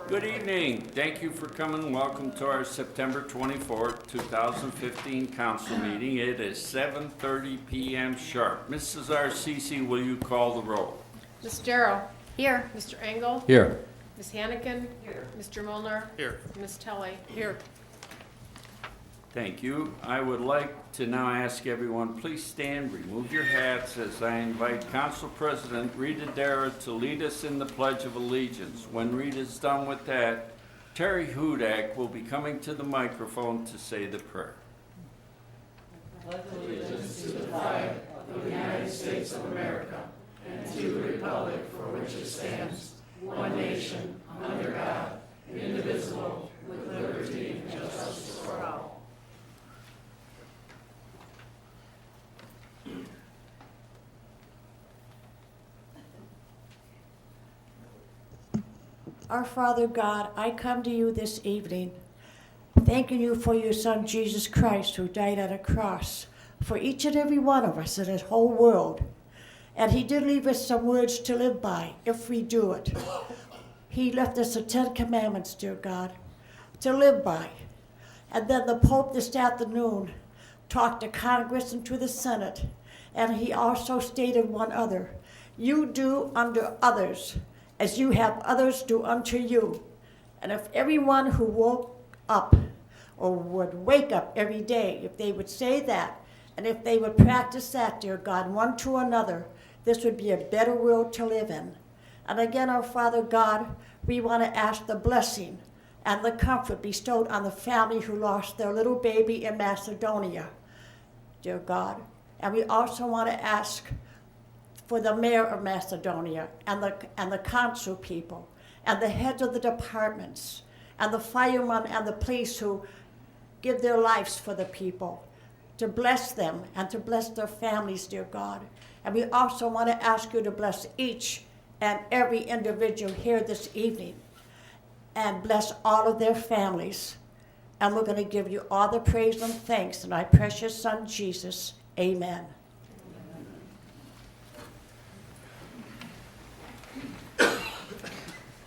Good evening. Thank you for coming. Welcome to our September 24th, 2015 council meeting. It is 7:30 p.m. sharp. Mrs. Arcisi, will you call the roll? Ms. Darrow. Here. Mr. Engel. Here. Ms. Hannigan. Here. Mr. Molnar. Here. Ms. Telly. Here. Thank you. I would like to now ask everyone, please stand, remove your hats as I invite Council President Rita Dara to lead us in the Pledge of Allegiance. When Rita's done with that, Terry Hudak will be coming to the microphone to say the prayer. Our Father God, I come to you this evening, thanking you for your Son, Jesus Christ, who died on a cross for each and every one of us in this whole world. And he did leave us some words to live by if we do it. He left us the 10 Commandments, dear God, to live by. And then the Pope this afternoon talked to Congress and to the Senate, and he also stated one other: you do unto others as you have others do unto you. And if everyone who woke up or would wake up every day, if they would say that, and if they would practice that, dear God, one to another, this would be a better world to live in. And again, our Father God, we want to ask the blessing and the comfort bestowed on the family who lost their little baby in Macedonia, dear God. And we also want to ask for the mayor of Macedonia and the council people and the heads of the departments and the firemen and the police who give their lives for the people, to bless them and to bless their families, dear God. And we also want to ask you to bless each and every individual here this evening and bless all of their families. And we're going to give you all the praise and thanks in our precious Son, Jesus. Amen.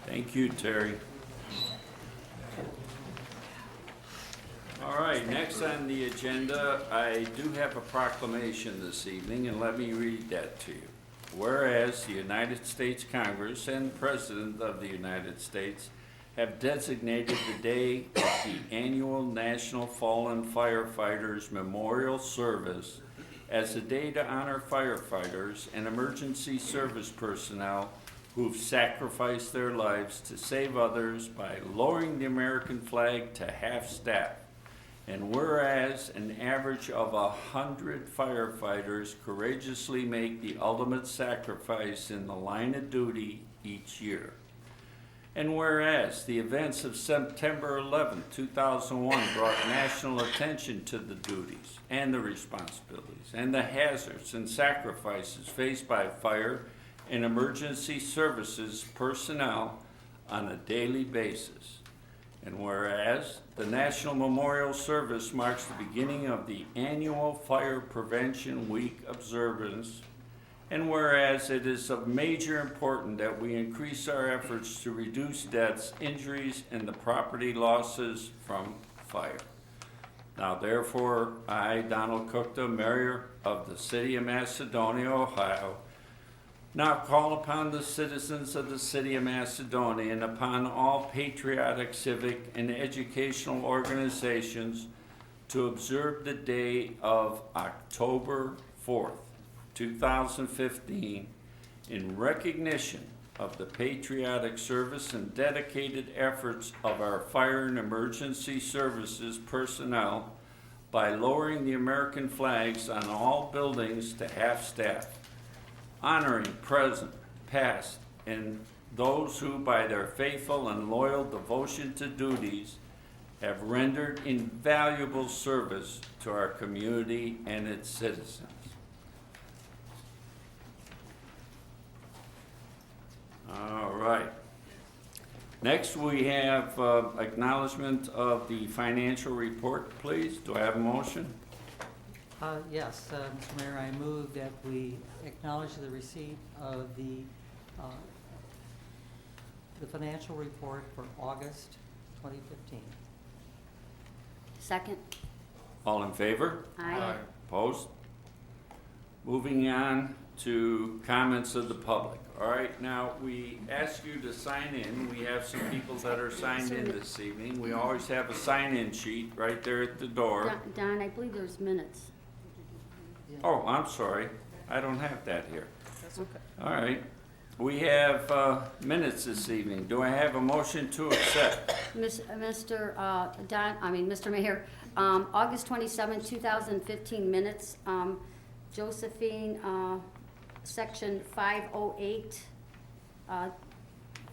Thank you, Terry. All right, next on the agenda, I do have a proclamation this evening, and let me read that to you. Whereas the United States Congress and the President of the United States have designated the day of the annual National Fallen Firefighters Memorial Service as a day to honor firefighters and emergency service personnel who've sacrificed their lives to save others by lowering the American flag to half-staff. And whereas an average of 100 firefighters courageously make the ultimate sacrifice in the line of duty each year. And whereas the events of September 11, 2001 brought national attention to the duties and the responsibilities and the hazards and sacrifices faced by fire and emergency services personnel on a daily basis. And whereas the National Memorial Service marks the beginning of the annual Fire Prevention Week observance, and whereas it is of major importance that we increase our efforts to reduce deaths, injuries, and the property losses from fire. Now therefore, I, Donald Cookta, Mayor of the City of Macedonia, Ohio, now call upon the citizens of the City of Macedonia and upon all patriotic, civic, and educational organizations to observe the day of October 4th, 2015, in recognition of the patriotic service and dedicated efforts of our fire and emergency services personnel by lowering the American flags on all buildings to half-staff, honoring present, past, and those who, by their faithful and loyal devotion to duties, have rendered invaluable service to our community and its citizens. All right. Next, we have acknowledgement of the financial report, please. Do I have a motion? Yes, Mr. Mayor, I move that we acknowledge the receipt of the financial report for August 2015. Second. All in favor? Aye. Opposed? Moving on to comments of the public. All right, now, we ask you to sign in. We have some people that are signed in this evening. We always have a sign-in sheet right there at the door. Don, I believe there's minutes. Oh, I'm sorry. I don't have that here. That's okay. All right. We have minutes this evening. Do I have a motion to accept? Mr. Mayor, August 27, 2015 minutes, Josephine, section 508,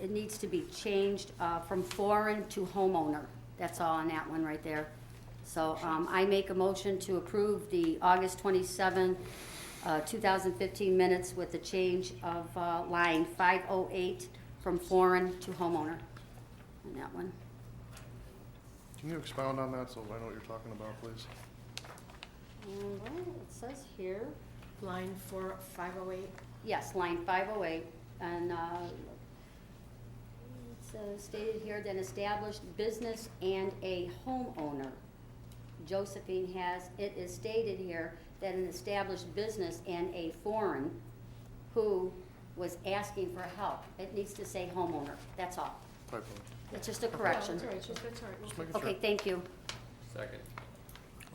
it needs to be changed from foreign to homeowner. That's all on that one right there. So I make a motion to approve the August 27, 2015 minutes with the change of line 508 from foreign to homeowner on that one. Can you expound on that so I know what you're talking about, please? Well, it says here, Line 508. yes, line 508, and it says stated here that established business and a homeowner. Josephine has, it is stated here that an established business and a foreign who was asking for help. It needs to say homeowner, that's all. Typo. It's just a correction. That's all right, that's all right. Just making Okay, sure. thank you. Second.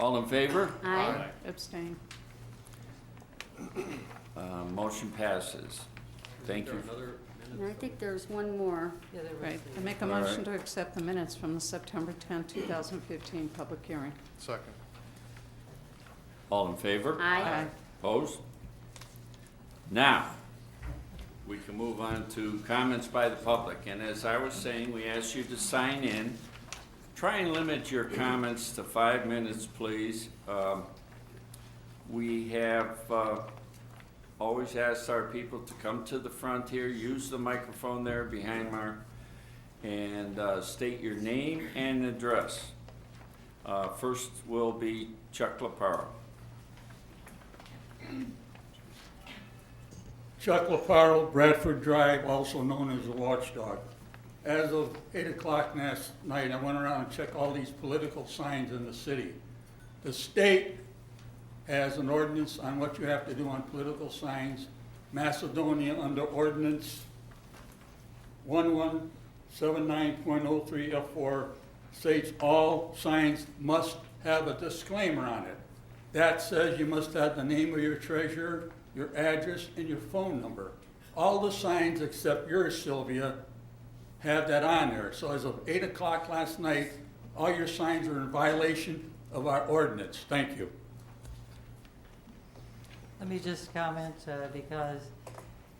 All in favor? Aye. Abstain. Motion passes. Thank you. And I think there's one more. Yeah, there was Right. I the- make a All motion right. to accept the minutes from the September 10, 2015 public hearing. Second. All in favor? Aye. Opposed? Now, we can move on to comments by the public. And as I was saying, we ask you to sign in. Try and limit your comments to 5 minutes, please. We have always asked our people to come to the front here, use the microphone there behind Mark, and state your name and address. First will be Chuck Laparo. Chuck Laparo, Bradford Drive, also known as the Watchdog. As of 8 o'clock last night, I went around and checked all these political signs in the city. The state has an ordinance on what you have to do on political signs. Macedonia, under ordinance 1179.03F4, states all signs must have a disclaimer on it. That says you must have the name of your treasurer, your address, and your phone number. All the signs except yours, Sylvia, have that on there. So as of 8 o'clock last night, all your signs are in violation of our ordinance. Thank you. Let me just comment, because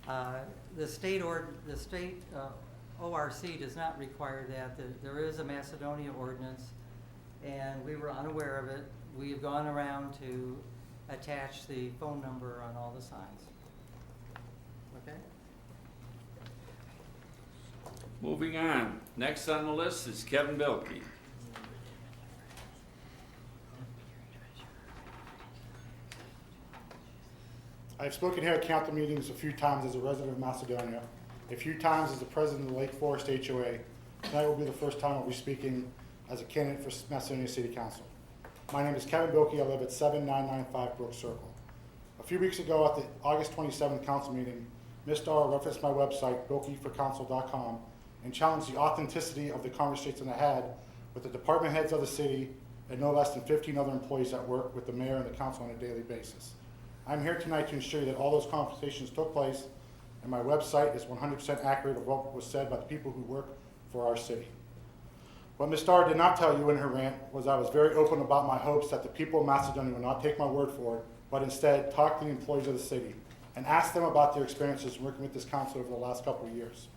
the state ORC does not require that. There is a Macedonia ordinance, and we were unaware of it. We have gone around to attach the phone number on all the signs. Okay? Moving on. Next on the list is Kevin Bilkey. I've spoken here at council meetings a few times as a resident of Macedonia, a few times as the president of the Lake Forest HOA. Tonight will be the first time I'll be speaking as a candidate for Macedonia City Council. My name is Kevin Bilkey. I live at 7995 Brook Circle. A few weeks ago at the August 27th council meeting, Ms. Starr referenced my website, bilkeyforcouncil.com, and challenged the authenticity of the conversation I had with the department heads of the city and no less than 15 other employees that work with the mayor and the council on a daily basis. I'm here tonight to ensure you that all those conversations took place and my website is 100% accurate of what was said by the people who work for our city. What Ms. Starr did not tell you in her rant was I was very open about my hopes that the people of Macedonia would not take my word for it, but instead talk to the employees of the city and ask them about their experiences working with this council over the last couple of years.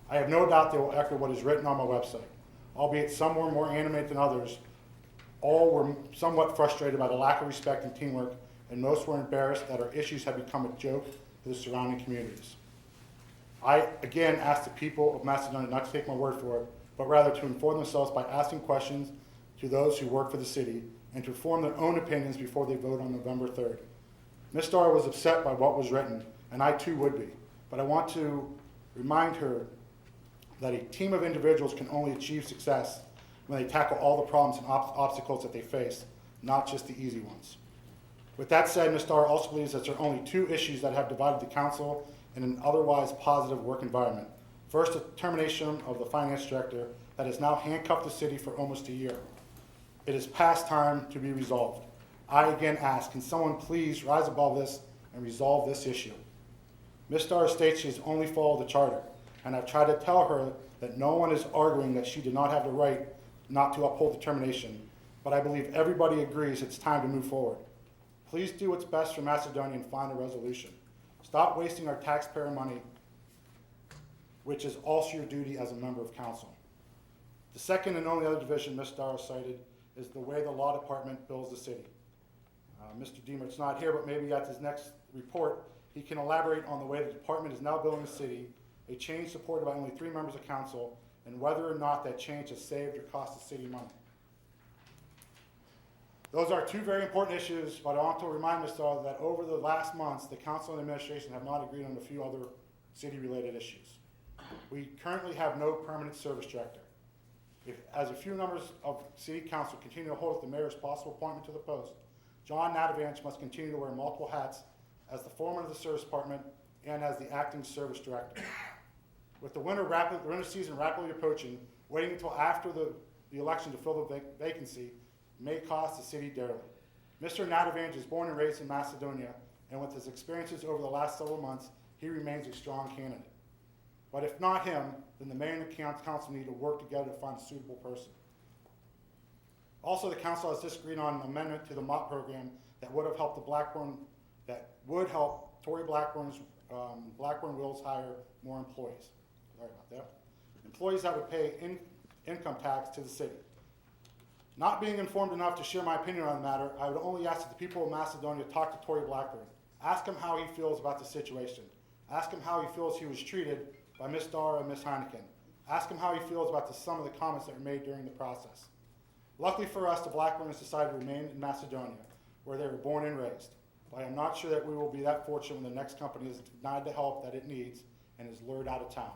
I have no doubt they will echo what is written on my website, albeit some were more animated than others. All were somewhat frustrated by the lack of respect and teamwork, and most were embarrassed that our issues had become a joke to the surrounding communities. I again ask the people of Macedonia not to take my word for it, but rather to inform themselves by asking questions to those who work for the city and to form their own opinions before they vote on November 3rd. Ms. Starr was upset by what was written, and I too would be, but I want to remind her that a team of individuals can only achieve success when they tackle all the problems and obstacles that they face, not just the easy ones. With that said, Ms. Starr also believes that there are only two issues that have divided the council in an otherwise positive work environment. First, the termination of the finance director that has now handcuffed the city for almost a year. It is past time to be resolved. I again ask, can someone please rise above this and resolve this issue? Ms. Starr states she has only followed the charter, and I've tried to tell her that no one is arguing that she did not have the right not to uphold the termination, but I believe everybody agrees it's time to move forward. Please do what's best for Macedonia and find a resolution. Stop wasting our taxpayer money, which is also your duty as a member of council. The second and only other division Ms. Starr cited is the way the law department bills the city. Mr. Deemer's not here, but maybe at his next report, he can elaborate on the way the department is now billing the city, a change supported by only 3 members of council, and whether or not that change has saved or cost the city money. Those are 2 very important issues, but I want to remind Ms. Starr that over the last months, the council and administration have not agreed on a few other city-related issues. We currently have no permanent service director. As a few members of city council continue to hold up the mayor's possible appointment to the post, John Natavich must continue to wear multiple hats as the foreman of the service department and as the acting service director. With the winter season rapidly approaching, waiting until after the election to fill the vacancy may cost the city dearly. Mr. Natavich is born and raised in Macedonia, and with his experiences over the last several months, he remains a strong candidate. But if not him, then the mayor and the council need to work together to find a suitable person. Also, the council has disagreed on an amendment to the MOP program that would have helped Tory Blackburn's Blackburn Wills hire more employees. Sorry about that. Employees that would pay income tax to the city. Not being informed enough to share my opinion on the matter, I would only ask that the people of Macedonia talk to Tory Blackburn. Ask him how he feels about the situation. Ask him how he feels he was treated by Ms. Starr and Ms. Heineken. Ask him how he feels about some of the comments that were made during the process. Luckily for us, the Blackburns decided to remain in Macedonia, where they were born and raised. But I am not sure that we will be that fortunate when the next company is denied the help that it needs and is lured out of town.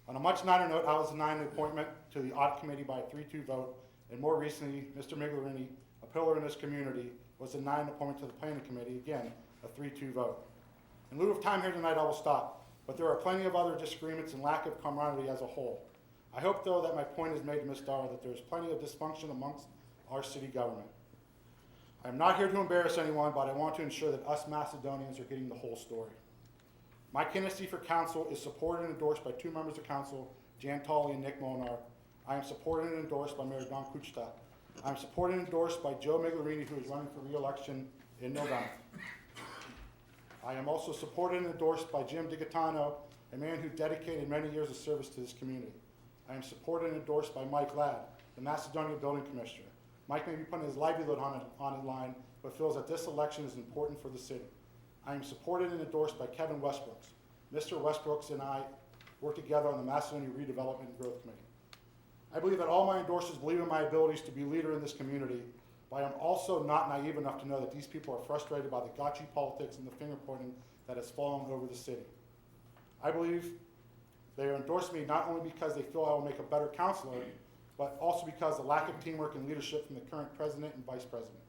On a much lighter note, I was denied an appointment to the audit committee by a 3-2 vote, and more recently, Mr. Migliorini, a pillar in this community, was denied an appointment to the planning committee, again, a 3-2 vote. In lieu of time here tonight, I will stop, but there are plenty of other disagreements and lack of camaraderie as a whole. I hope, though, that my point is made to Ms. Starr that there is plenty of dysfunction amongst our city government. I am not here to embarrass anyone, but I want to ensure that us Macedonians are getting the whole story. My candidacy for council is supported and endorsed by 2 members of council, Jan Tolley and Nick Molnar. I am supported and endorsed by Mayor Don Kuchta. I am supported and endorsed by Joe Migliorini, who is running for re-election in November. I am also supported and endorsed by Jim DiGaetano, a man who dedicated many years of service to this community. I am supported and endorsed by Mike Ladd, the Macedonia Building Commissioner. Mike may be putting his livelihood on the line, but feels that this election is important for the city. I am supported and endorsed by Kevin Westbrooks. Mr. Westbrooks and I work together on the Macedonia Redevelopment and Growth Committee. I believe that all my endorsers believe in my abilities to be a leader in this community, but I am also not naive enough to know that these people are frustrated by the gotcha politics and the finger pointing that has fallen over the city. I believe they are endorsing me not only because they feel I will make a better counselor, but also because of the lack of teamwork and leadership from the current president and vice president.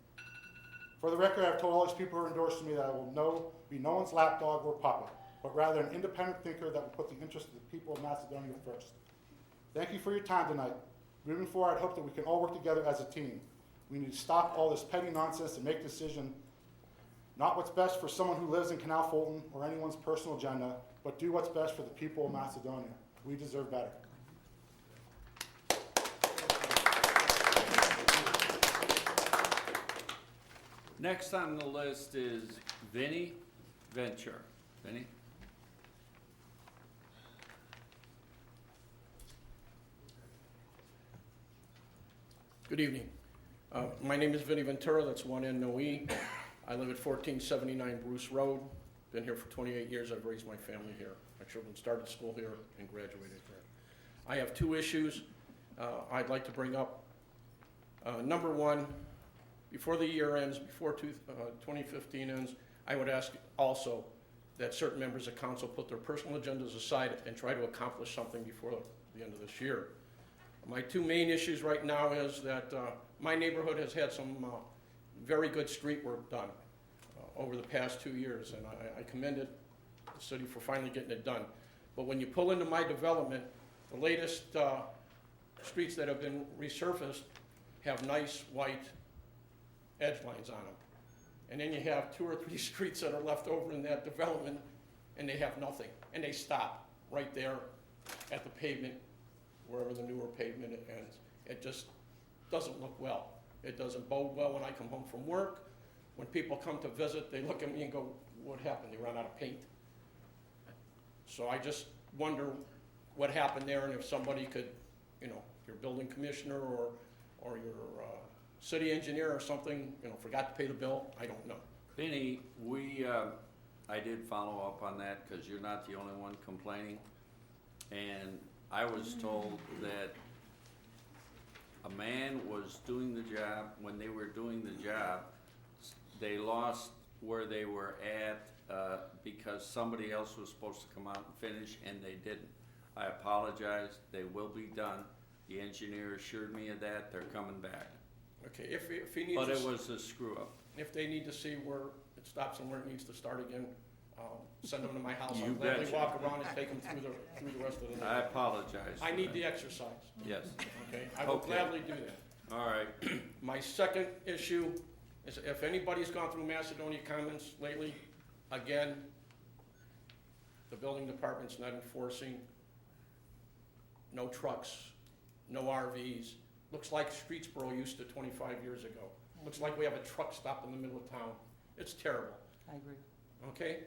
For the record, I've told all these people who are endorsing me that I will be no one's lapdog or puppet, but rather an independent thinker that will put the interest of the people of Macedonia first. Thank you for your time tonight. Moving forward, I hope that we can all work together as a team. We need to stop all this petty nonsense and make a decision, not what's best for someone who lives in Canal Fulton or anyone's personal agenda, but do what's best for the people of Macedonia. We deserve better. Next on the list is Vinnie Venture. Vinnie? Good evening. My name is Vinnie Ventura, that's one N, no E. I live at 1479 Bruce Road. Been here for 28 years. I've raised my family here. My children started school here and graduated here. I have 2 issues I'd like to bring up. Number one, before the year ends, before 2015 ends, I would ask also that certain members of council put their personal agendas aside and try to accomplish something before the end of this year. My two main issues right now is that my neighborhood has had some very good street work done over the past 2 years, and I commended the city for finally getting it done. But when you pull into my development, the latest streets that have been resurfaced have nice white edge lines on them. And then you have 2 or 3 streets that are left over in that development, and they have nothing. And they stop right there at the pavement, wherever the newer pavement ends. It just doesn't look well. It doesn't bode well when I come home from work. When people come to visit, they look at me and go, what happened? They ran out of paint. So I just wonder what happened there, and if somebody could, your building commissioner or your city engineer or something, forgot to pay the bill. I don't know. Vinny, I did follow up on that because you're not the only one complaining. And I was told that a man was doing the job. When they were doing the job, they lost where they were at because somebody else was supposed to come out and finish, and they didn't. I apologize. They will be done. The engineer assured me of that. They're coming back. Okay, if he needs But to, it was a screw up. if they need to see where it stops and where it needs to start again, send them to my house. You I'll gladly betcha. walk around and take them through the rest of the I night. apologize. I for need that. the exercise, Yes. okay? I will Okay. gladly do that. All right. My second issue is if anybody's gone through Macedonia Commons lately, again, the building department's not enforcing. No trucks, no RVs. Looks like Streetsboro used to 25 years ago. Looks like we have a truck stop in the middle of town. It's terrible, I agree. okay?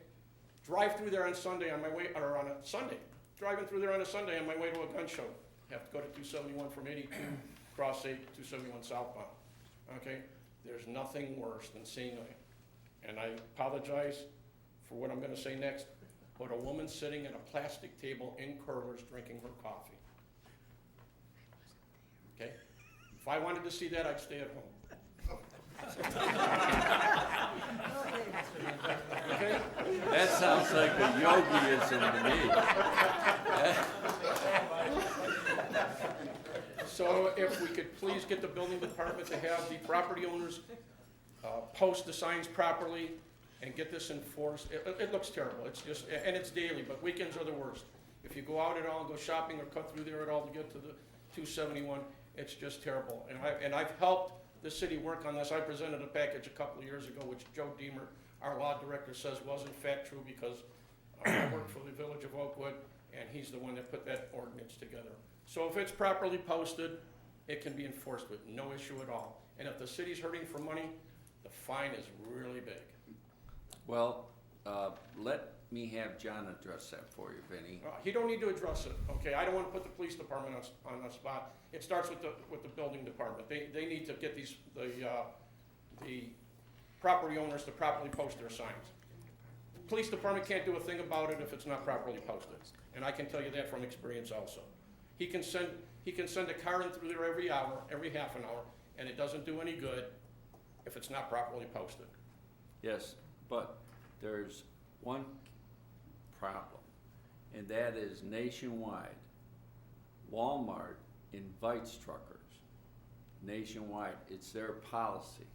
Drive through there on Sunday on my way, or on a Sunday. Driving through there on a Sunday on my way to a gun show. Have to go to 271 from 82, cross 8, 271 southbound, okay? There's nothing worse than seeing and I apologize for what I'm gonna say next, but a woman sitting at a plastic table in curlers drinking her coffee. Okay? If I wanted to see that, I'd stay at home. Okay? That sounds like a yogiism to me. So if we could please get the building department to have the property owners post the signs properly and get this enforced. It looks terrible. It's just, and it's daily, but weekends are the worst. If you go out at all and go shopping or cut through there at all to get to the 271, it's just terrible. And I've helped the city work on this. I presented a package a couple of years ago, which Joe Deemer, our law director, says was in fact true because I worked for the Village of Oakwood, and he's the one that put that ordinance together. So if it's properly posted, it can be enforced with no issue at all. And if the city's hurting for money, the fine is really big. Well, let me have John address that for you, Vinny. He don't need to address it, okay? I don't want to put the police department on the spot. It starts with the building department. They need to get the property owners to properly post their signs. Police department can't do a thing about it if it's not properly posted, and I can tell you that from experience also. He can send a car in through there every hour, every half an hour, and it doesn't do any good if it's not properly posted. Yes, but there's one problem, and that is nationwide. Walmart invites truckers nationwide. It's their policy.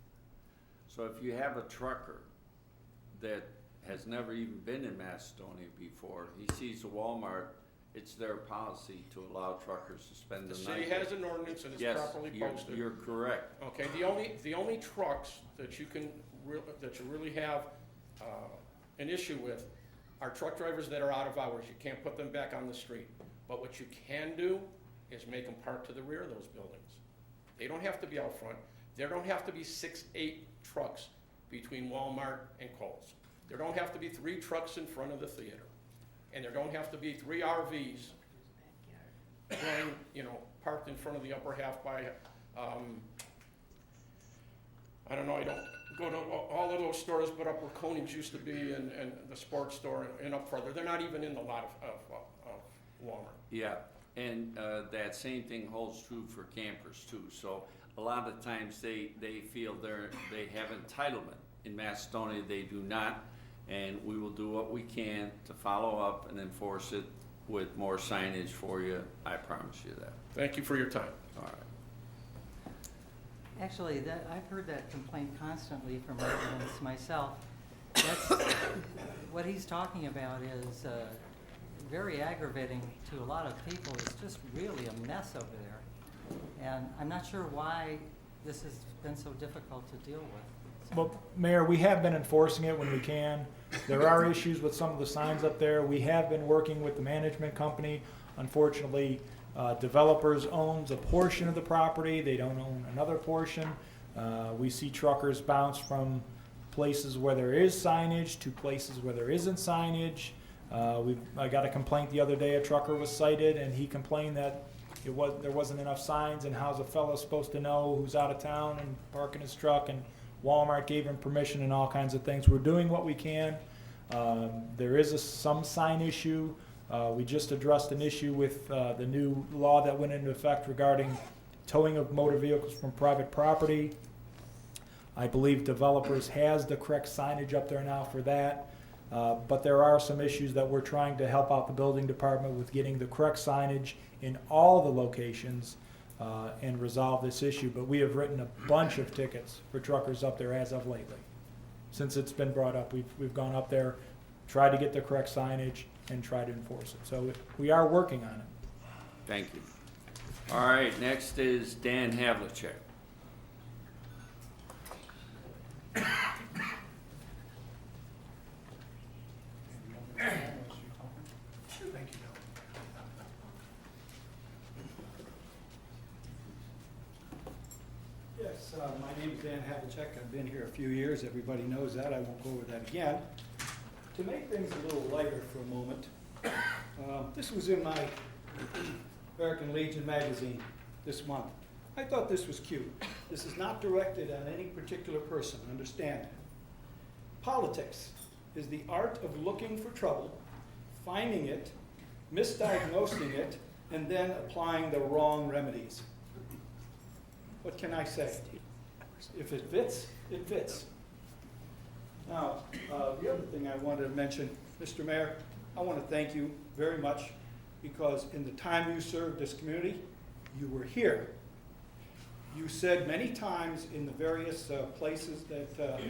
So if you have a trucker that has never even been in Macedonia before, he sees a Walmart, it's their policy to allow truckers to spend The the night. city has an ordinance and it's Yes, properly posted. you're correct. Okay, the only trucks that you really have an issue with are truck drivers that are out of hours. You can't put them back on the street. But what you can do is make them park to the rear of those buildings. They don't have to be out front. There don't have to be 6, 8 trucks between Walmart and Kohl's. There don't have to be 3 trucks in front of the theater. And there don't have to be 3 RVs going, parked in front of the upper half by, I don't know, I don't go to all of those stores, but up where Coning's used to be and the sports store and up further. They're not even in the lot of Walmart. Yeah, and that same thing holds true for campers too. So a lot of times they feel they have entitlement. In Macedonia, they do not, and we will do what we can to follow up and enforce it with more signage for you. I promise you that. Thank you for your time. All right. Actually, I've heard that complaint constantly from residents myself. That's, what he's talking about is very aggravating to a lot of people. It's just really a mess over there. And I'm not sure why this has been so difficult to deal with. Well, Mayor, we have been enforcing it when we can. There are issues with some of the signs up there. We have been working with the management company. Unfortunately, developers owns a portion of the property. They don't own another portion. We see truckers bounce from places where there is signage to places where there isn't signage. I got a complaint the other day. A trucker was cited, and he complained that there wasn't enough signs, and how's a fellow supposed to know who's out of town and parking his truck, and Walmart gave him permission and all kinds of things. We're doing what we can. There is some sign issue. We just addressed an issue with the new law that went into effect regarding towing of motor vehicles from private property. I believe developers has the correct signage up there now for that. But there are some issues that we're trying to help out the building department with getting the correct signage in all the locations and resolve this issue. But we have written a bunch of tickets for truckers up there as of lately. Since it's been brought up, we've gone up there, tried to get the correct signage, and tried to enforce it. So we are working on it. Thank you. All right, next is Dan Havlicek. Yes, my name is Dan Havlicek. I've been here a few years. Everybody knows that. I won't go over that again. To make things a little lighter for a moment, this was in my American Legion magazine this month. I thought this was cute. This is not directed at any particular person, understand. Politics is the art of looking for trouble, finding it, misdiagnosing it, and then applying the wrong remedies. What can I say? If it fits, it fits. Now, the other thing I wanted to mention, Mr. Mayor, I want to thank you very much because in the time you served this community, you were here. You said many times in the various places that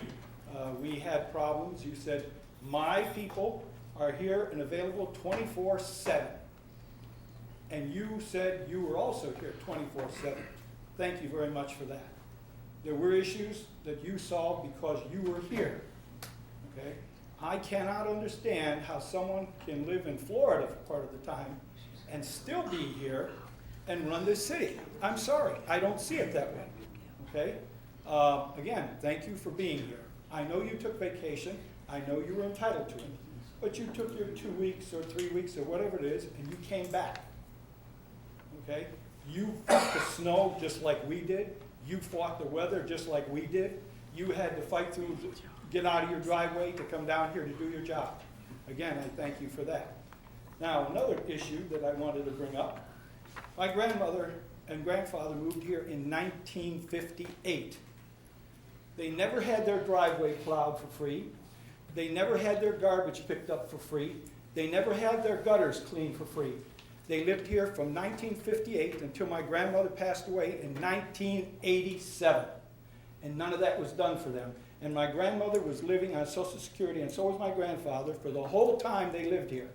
we had problems, you said, my people are here and available 24/7. And you said you were also here 24/7. Thank you very much for that. There were issues that you solved because you were here, okay? I cannot understand how someone can live in Florida for part of the time and still be here and run this city. I'm sorry, I don't see it that way, okay? Again, thank you for being here. I know you took vacation, I know you were entitled to it, but you took your 2 weeks or 3 weeks or whatever it is and you came back, okay? You fought the snow just like we did. You fought the weather just like we did. You had to fight through, get out of your driveway to come down here to do your job. Again, I thank you for that. Now, another issue that I wanted to bring up. My grandmother and grandfather moved here in 1958. They never had their driveway plowed for free. They never had their garbage picked up for free. They never had their gutters cleaned for free. They lived here from 1958 until my grandmother passed away in 1987. And none of that was done for them. And my grandmother was living on Social Security, and so was my grandfather, for the whole time they lived here.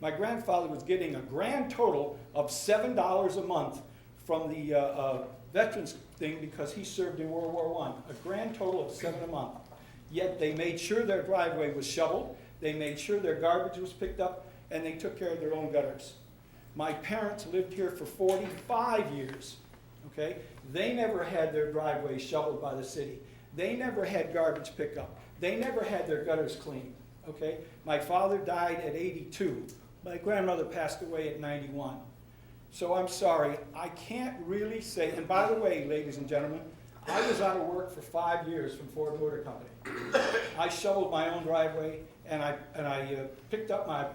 My grandfather was getting a grand total of $7 a month from the veterans thing because he served in World War I. A grand total of $7 a month. Yet they made sure their driveway was shoveled, they made sure their garbage was picked up, and they took care of their own gutters. My parents lived here for 45 years, okay? They never had their driveways shoveled by the city. They never had garbage pickup. They never had their gutters cleaned, okay? My father died at 82. My grandmother passed away at 91. So I'm sorry, I can't really say, and by the way, ladies and gentlemen, I was out of work for 5 years from Ford Motor Company. I shoveled my own driveway, and I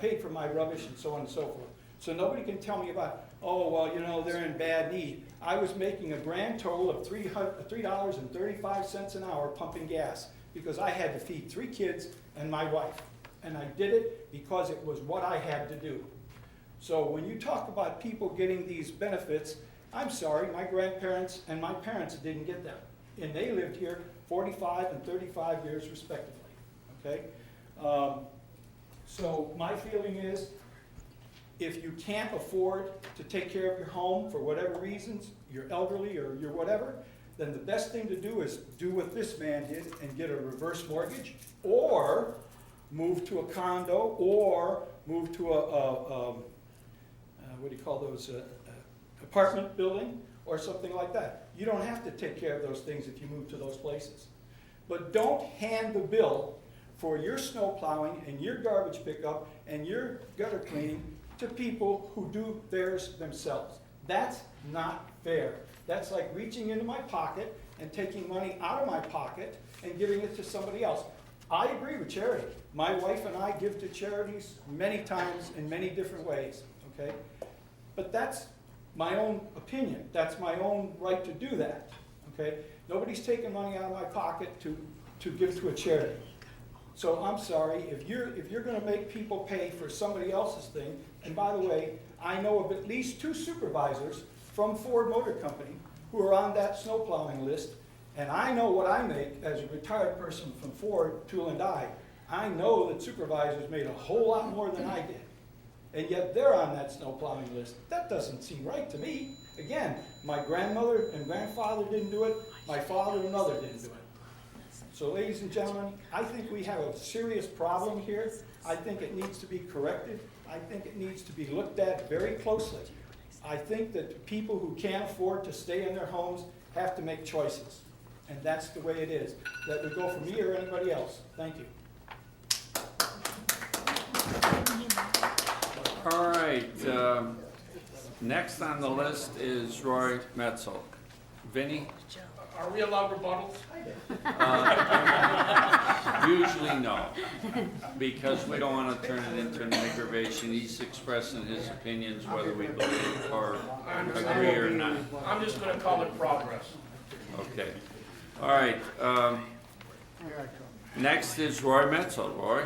paid for my rubbish and so on and so forth. So nobody can tell me about, oh, well, you know, they're in bad need. I was making a grand total of $3.35 an hour pumping gas because I had to feed 3 kids and my wife. And I did it because it was what I had to do. So when you talk about people getting these benefits, I'm sorry, my grandparents and my parents didn't get them. And they lived here 45 and 35 years respectively, okay? So my feeling is, if you can't afford to take care of your home for whatever reasons, you're elderly or you're whatever, then the best thing to do is do what this man did and get a reverse mortgage, or move to a condo, or move to what do you call those, apartment building, or something like that. You don't have to take care of those things if you move to those places. But don't hand the bill for your snow plowing and your garbage pickup and your gutter cleaning to people who do theirs themselves. That's not fair. That's like reaching into my pocket and taking money out of my pocket and giving it to somebody else. I agree with charity. My wife and I give to charities many times in many different ways, okay? But that's my own opinion. That's my own right to do that, okay? Nobody's taking money out of my pocket to give to a charity. So I'm sorry, if you're gonna make people pay for somebody else's thing, and by the way, I know of at least 2 supervisors from Ford Motor Company who are on that snow plowing list, and I know what I make as a retired person from Ford, Tool and Die. I know that supervisors made a whole lot more than I did, and yet they're on that snow plowing list. That doesn't seem right to me. Again, my grandmother and grandfather didn't do it, my father and mother didn't do it. So ladies and gentlemen, I think we have a serious problem here. I think it needs to be corrected. I think it needs to be looked at very closely. I think that people who can't afford to stay in their homes have to make choices. And that's the way it is. That would go for me or anybody else. Thank you. All right, next on the list is Roy Metzel. Vinnie? Are we allowed rebuttals? Usually no, because we don't want to turn it into an aggravation. He's expressing his opinions whether we believe or agree or not. I'm just gonna call it progress. Okay. All right, next is Roy Metzel. Roy?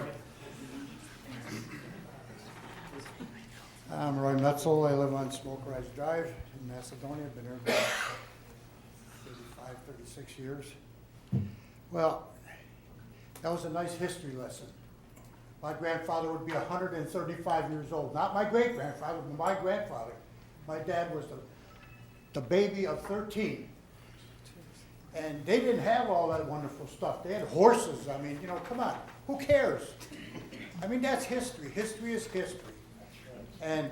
I'm Roy Metzel. I live on Smoke Rise Drive in Macedonia. Been here about 35, 36 years. Well, that was a nice history lesson. My grandfather would be 135 years old. Not my great-grandfather, but my grandfather. My dad was the baby of 13. And they didn't have all that wonderful stuff. They had horses. I mean, you know, come on. Who cares? I mean, that's history. History is history. And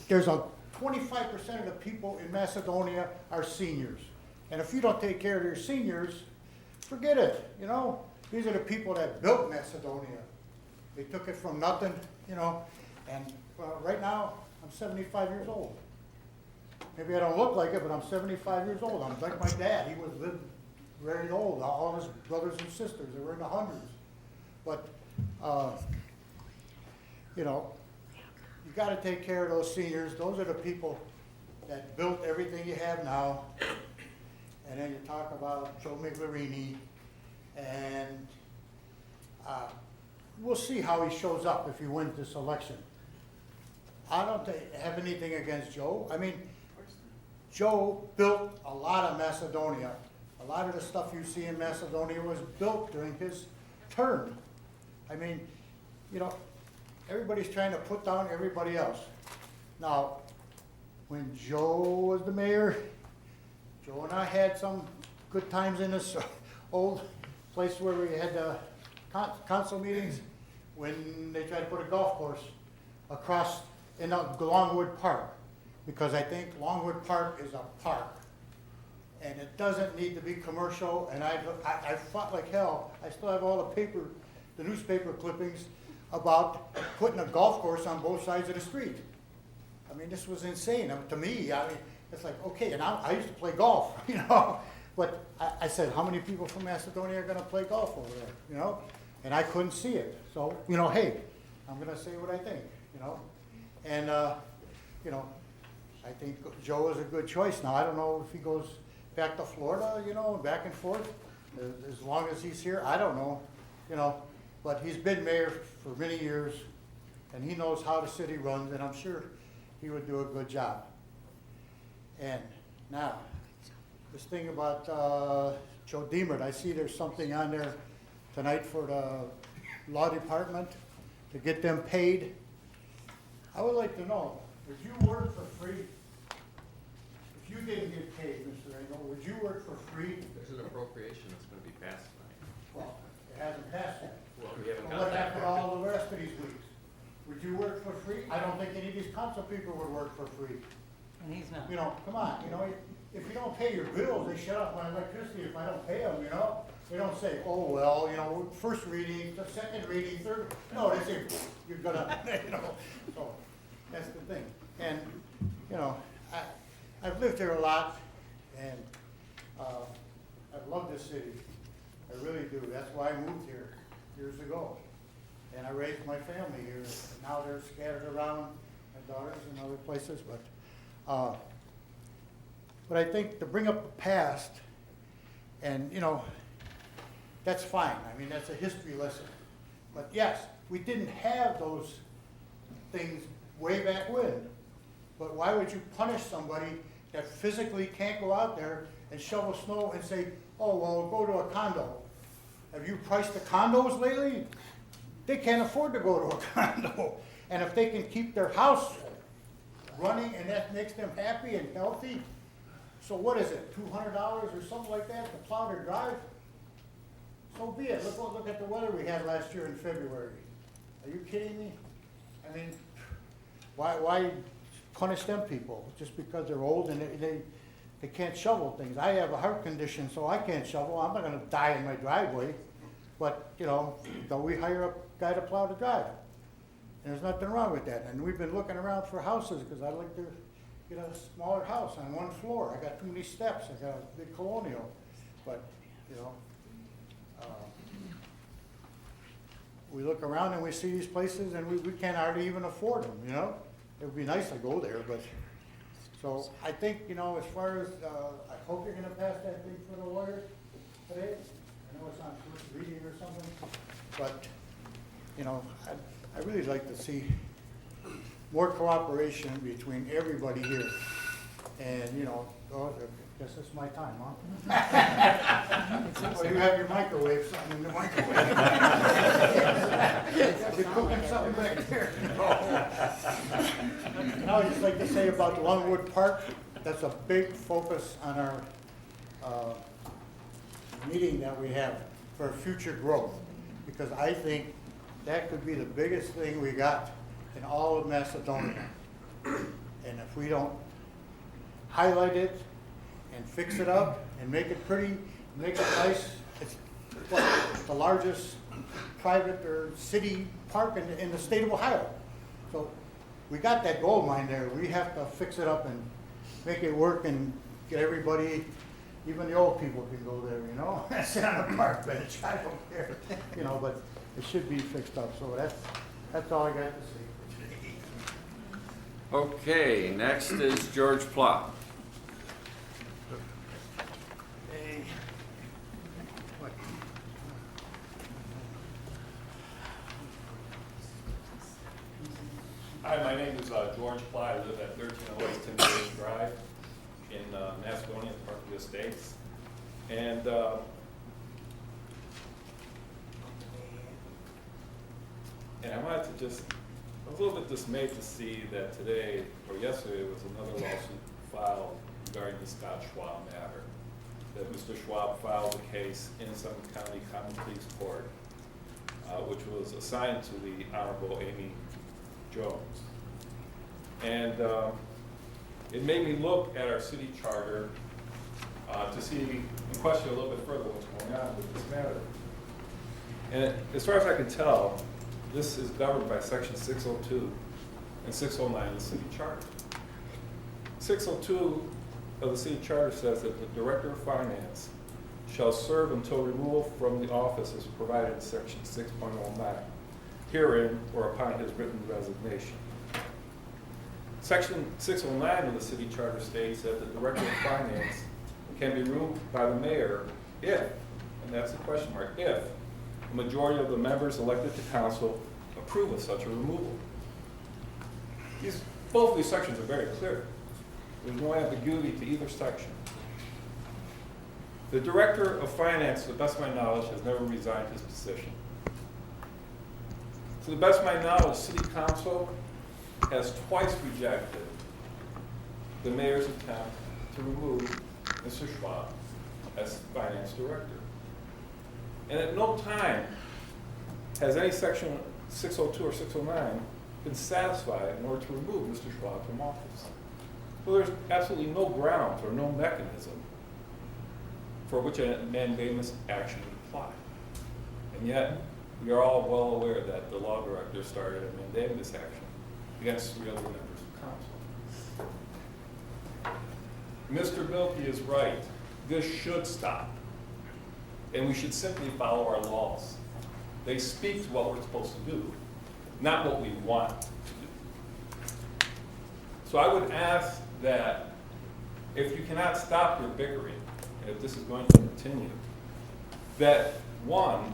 there's a 25% of the people in Macedonia are seniors. And if you don't take care of your seniors, forget it, you know? These are the people that built Macedonia. They took it from nothing, you know? And right now, I'm 75 years old. Maybe I don't look like it, but I'm 75 years old. I'm like my dad. He lived very old. All of his brothers and sisters, they were in the hundreds. But, you know, you got to take care of those seniors. Those are the people that built everything you have now. And then you talk about Joe Migliorini, and we'll see how he shows up if he wins this election. I don't have anything against Joe. I mean, Joe built a lot of Macedonia. A lot of the stuff you see in Macedonia was built during his term. I mean, you know, everybody's trying to put down everybody else. Now, when Joe was the mayor, Joe and I had some good times in this old place where we had council meetings when they tried to put a golf course across in Longwood Park, because I think Longwood Park is a park and it doesn't need to be commercial. And I fought like hell. I still have all the newspaper clippings about putting a golf course on both sides of the street. I mean, this was insane. I mean, to me, I mean, it's like, okay, and I used to play golf, you know, but I said, how many people from Macedonia are going to play golf over there, you know? And I couldn't see it. So, you know, hey, I'm going to say what I think, you know? And, you know, I think Joe is a good choice. Now, I don't know if he goes back to Florida, you know, back and forth, as long as he's here, I don't know, you know. But he's been mayor for many years, and he knows how the city runs, and I'm sure he would do a good job. And now, this thing about Joe Deemert, I see there's something on there tonight for the law department to get them paid. I would like to know, would you work for free? If you didn't get paid, Mr. Engel, would you work for free? There's an appropriation that's gonna be passed tonight. Well, it hasn't passed yet. Well, we haven't Well, got what that happened far. all the rest of these weeks? Would you work for free? I don't think any of these council people would work for free. And he's not. You know, come on, you know, if you don't pay your bills, they shut off my electricity if I don't pay them, you know? They don't say, oh, well, you know, first reading, the second reading, third, no, they say, you're gonna, you know, so, that's the thing. And, you know, I've lived here a lot, and, I've loved this city, I really do, that's why I moved here years ago. And I raised my family here, and now they're scattered around, my daughters and other places, but I think to bring up the past, and, you know, that's fine. I mean, that's a history lesson. But yes, we didn't have those things way back when. But why would you punish somebody that physically can't go out there and shovel snow and say, oh, well, go to a condo? Have you priced the condos lately? They can't afford to go to a condo. And if they can keep their house running and that makes them happy and healthy, so what is it, $200 or something like that to plow their drive? So be it. Look at the weather we had last year in February. Are you kidding me? I mean, why punish them people just because they're old and they can't shovel things? I have a heart condition, so I can't shovel. I'm not gonna die in my driveway. But, you know, don't we hire a guy to plow the drive? And there's nothing wrong with that. And we've been looking around for houses because I'd like to get a smaller house on one floor. I got too many steps. I got a big colonial. But, you know, we look around and we see these places and we can't hardly even afford them, you know? It would be nice to go there, but, so I think, you know, as far as, I hope you're gonna pass that thing for the lawyers today. I know it's on first reading or something, but, you know, I really like to see more cooperation between everybody here. And, you know, oh, I guess it's my time, huh? Well, you have your microwave, something in the microwave. You're cooking something back there. Now, I'd just like to say about Longwood Park, that's a big focus on our meeting that we have for future growth. Because I think that could be the biggest thing we got in all of Macedonia. And if we don't highlight it and fix it up and make it pretty, make it nice, it's what, the largest private or city park in the state of Ohio. So we got that gold mine there. We have to fix it up and make it work and get everybody, even the old people can go there, you know? Sit on a park bench, I don't care, you know, but it should be fixed up. So that's all I got to say. Okay, next is George Plow. Hi, my name is George Ply. I live at 1308 Timberlake Drive in Macedonia, Park of the Estates. And I wanted to just, I was a little bit dismayed to see that today, or yesterday, was another lawsuit filed regarding the Scott Schwab matter. That Mr. Schwab filed a case in Suffolk County Common Pleas Court, which was assigned to the Honorable Amy Jones. And it made me look at our city charter to see and question a little bit further what's going on with this matter. And as far as I can tell, this is governed by section 602 and 609 of the city charter. 602 of the city charter says that the director of finance shall serve until removal from the office as provided in section 6.09, herein or upon his written resignation. Section 609 of the city charter states that the director of finance can be removed by the mayor if, and that's the question mark, if a majority of the members elected to council approve of such a removal. Both of these sections are very clear. There's no ambiguity to either section. The director of finance, to the best of my knowledge, has never resigned his position. To the best of my knowledge, city council has twice rejected the mayor's attempt to remove Mr. Schwab as finance director. And at no time has any section 602 or 609 been satisfied in order to remove Mr. Schwab from office. So there's absolutely no grounds or no mechanism for which a mandamus action would apply. And yet, we are all well aware that the law director started a mandamus action against 3 other members of council. Mr. Milkey is right. This should stop. And we should simply follow our laws. They speak to what we're supposed to do, not what we want to do. So I would ask that if you cannot stop your bickering, and if this is going to continue, that one,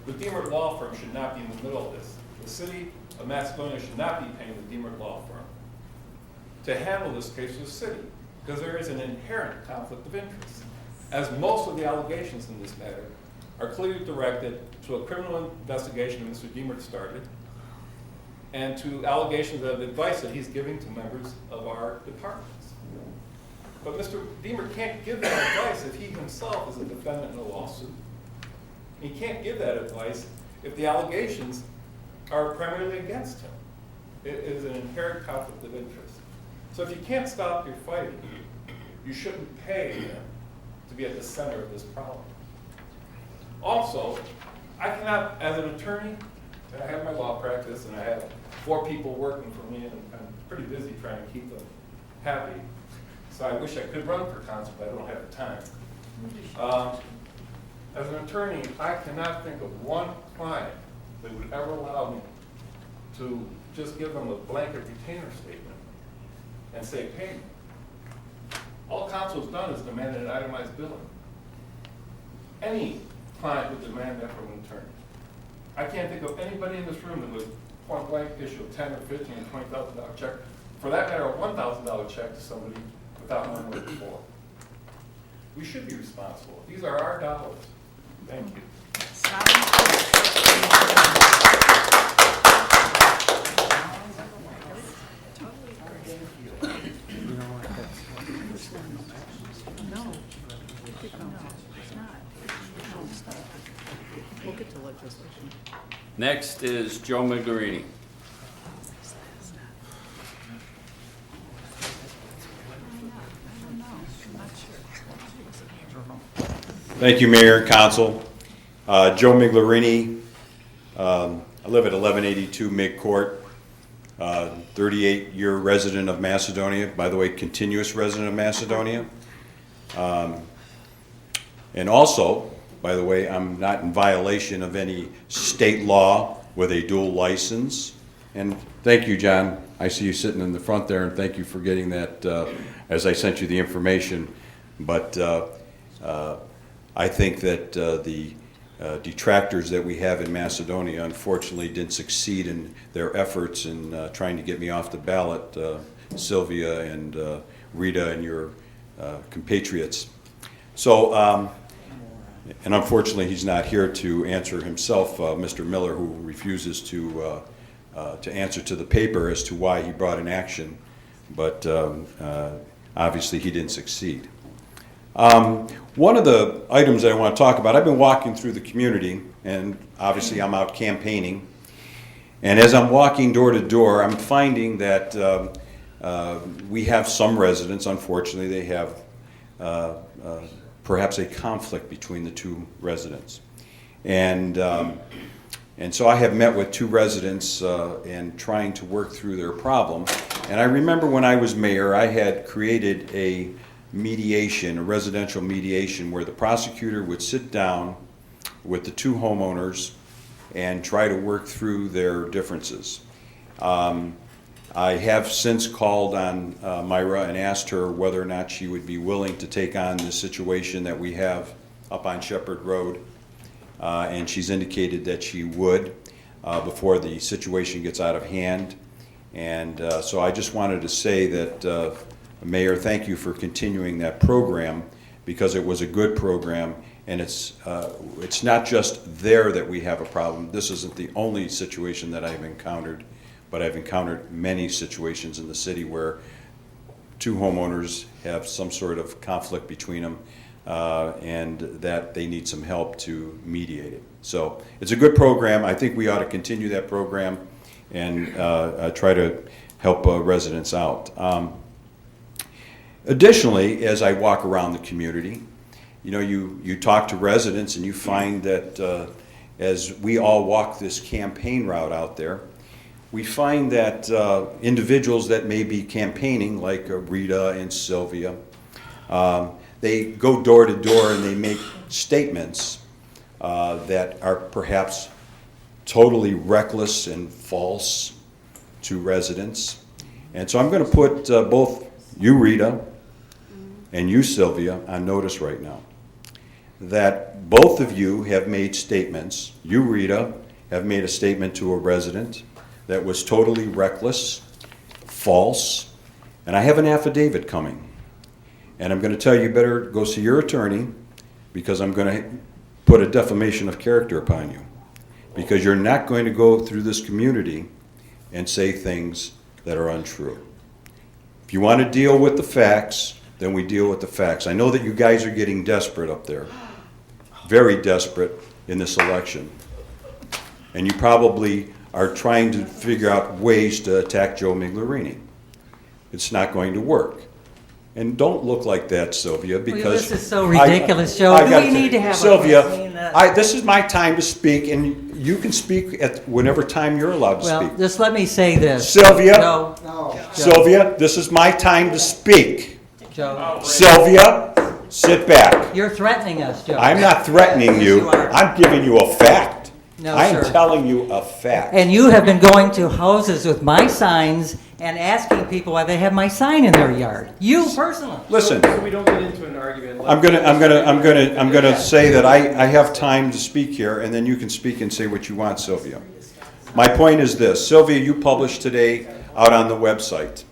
the Deemert Law Firm should not be in the middle of this. The city of Macedonia should not be paying the Deemert Law Firm to handle this case for the city, because there is an inherent conflict of interest, as most of the allegations in this matter are clearly directed to a criminal investigation that Mr. Deemert started, and to allegations of advice that he's giving to members of our departments. But Mr. Deemert can't give that advice if he himself is a defendant in a lawsuit. He can't give that advice if the allegations are primarily against him. It is an inherent conflict of interest. So if you can't stop your fighting, you shouldn't pay him to be at the center of this problem. Also, I cannot, as an attorney, and I have my law practice and I have 4 people working for me and I'm pretty busy trying to keep them happy. So I wish I could run for council, but I don't have the time. As an attorney, I cannot think of one client that would ever allow me to just give them a blanket retainer statement and say, pay me. All council has done is demanded an itemized billing. Any client would demand that from an attorney. I can't think of anybody in this room that would point blank issue a $10,000 or $15,000 or $20,000 check, for that matter, a $1,000 check to somebody without knowing what it's for. We should be responsible. These are our dollars. Thank you. We'll get to legislation. Next is Joe Miglerini. Thank you, Mayor and Council. Joe Miglerini. I live at 1182 Mig Court. 38-year resident of Macedonia. By the way, continuous resident of Macedonia. And also, by the way, I'm not in violation of any state law with a dual license. And thank you, John. I see you sitting in the front there, and thank you for getting that as I sent you the information. But I think that the detractors that we have in Macedonia unfortunately didn't succeed in their efforts in trying to get me off the ballot, Sylvia and Rita and your compatriots. So, and unfortunately he's not here to answer himself, Mr. Miller, who refuses to answer to the paper as to why he brought an action, but obviously he didn't succeed. One of the items that I want to talk about, I've been walking through the community, and obviously I'm out campaigning, and as I'm walking door to door, I'm finding that we have some residents, unfortunately, they have perhaps a conflict between the 2 residents. And so I have met with 2 residents and trying to work through their problem. And I remember when I was mayor, I had created a mediation, a residential mediation, where the prosecutor would sit down with the 2 homeowners and try to work through their differences. I have since called on Myra and asked her whether or not she would be willing to take on the situation that we have up on Shepherd Road. And she's indicated that she would before the situation gets out of hand. And so I just wanted to say that, Mayor, thank you for continuing that program, because it was a good program, and it's not just there that we have a problem. This isn't the only situation that I've encountered, but I've encountered many situations in the city where two homeowners have some sort of conflict between them, and that they need some help to mediate it. So it's a good program. I think we ought to continue that program and try to help residents out. Additionally, as I walk around the community, you know, you talk to residents and you find that as we all walk this campaign route out there, we find that individuals that may be campaigning, like Rita and Sylvia, they go door to door and they make statements that are perhaps totally reckless and false to residents. And so I'm going to put both you, Rita, and you, Sylvia, on notice right now that both of you have made statements. You, Rita, have made a statement to a resident that was totally reckless, false, and I have an affidavit coming. And I'm going to tell you better go see your attorney, because I'm going to put a defamation of character upon you, because you're not going to go through this community and say things that are untrue. If you want to deal with the facts, then we deal with the facts. I know that you guys are getting desperate up there, very desperate in this election. And you probably are trying to figure out ways to attack Joe Miglerini. It's not going to work. And don't look like that, Sylvia, because... This is so ridiculous, Joe. Do we need to have Sylvia, a... this is my time to speak, and you can speak at whatever time you're allowed to speak. Well, just let me say this. Sylvia, No. Sylvia, this is my time to speak. Joe, Sylvia, sit back. you're threatening us, Joe. I'm not threatening Yes, you. you are. I'm giving you a fact. No, I am sir. telling you a fact. And you have been going to houses with my signs and asking people why they have my sign in their yard. You personally. Listen, So we don't get into an argument. I'm gonna say that I have time to speak here, and then you can speak and say what you want, Sylvia. My point is this, Sylvia, you published today out on the website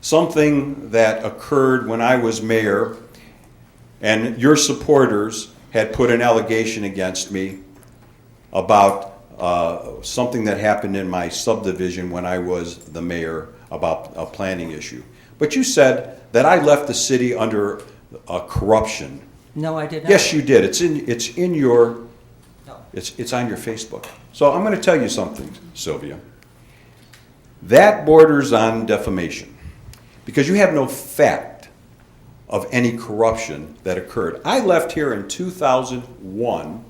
something that occurred when I was mayor, and your supporters had put an allegation against me about something that happened in my subdivision when I was the mayor about a planning issue. But you said that I left the city under corruption. No, I did not. Yes, you did. It's in your, No. it's on your Facebook. So I'm going to tell you something, Sylvia. That borders on defamation, because you have no fact of any corruption that occurred. I left here in 2001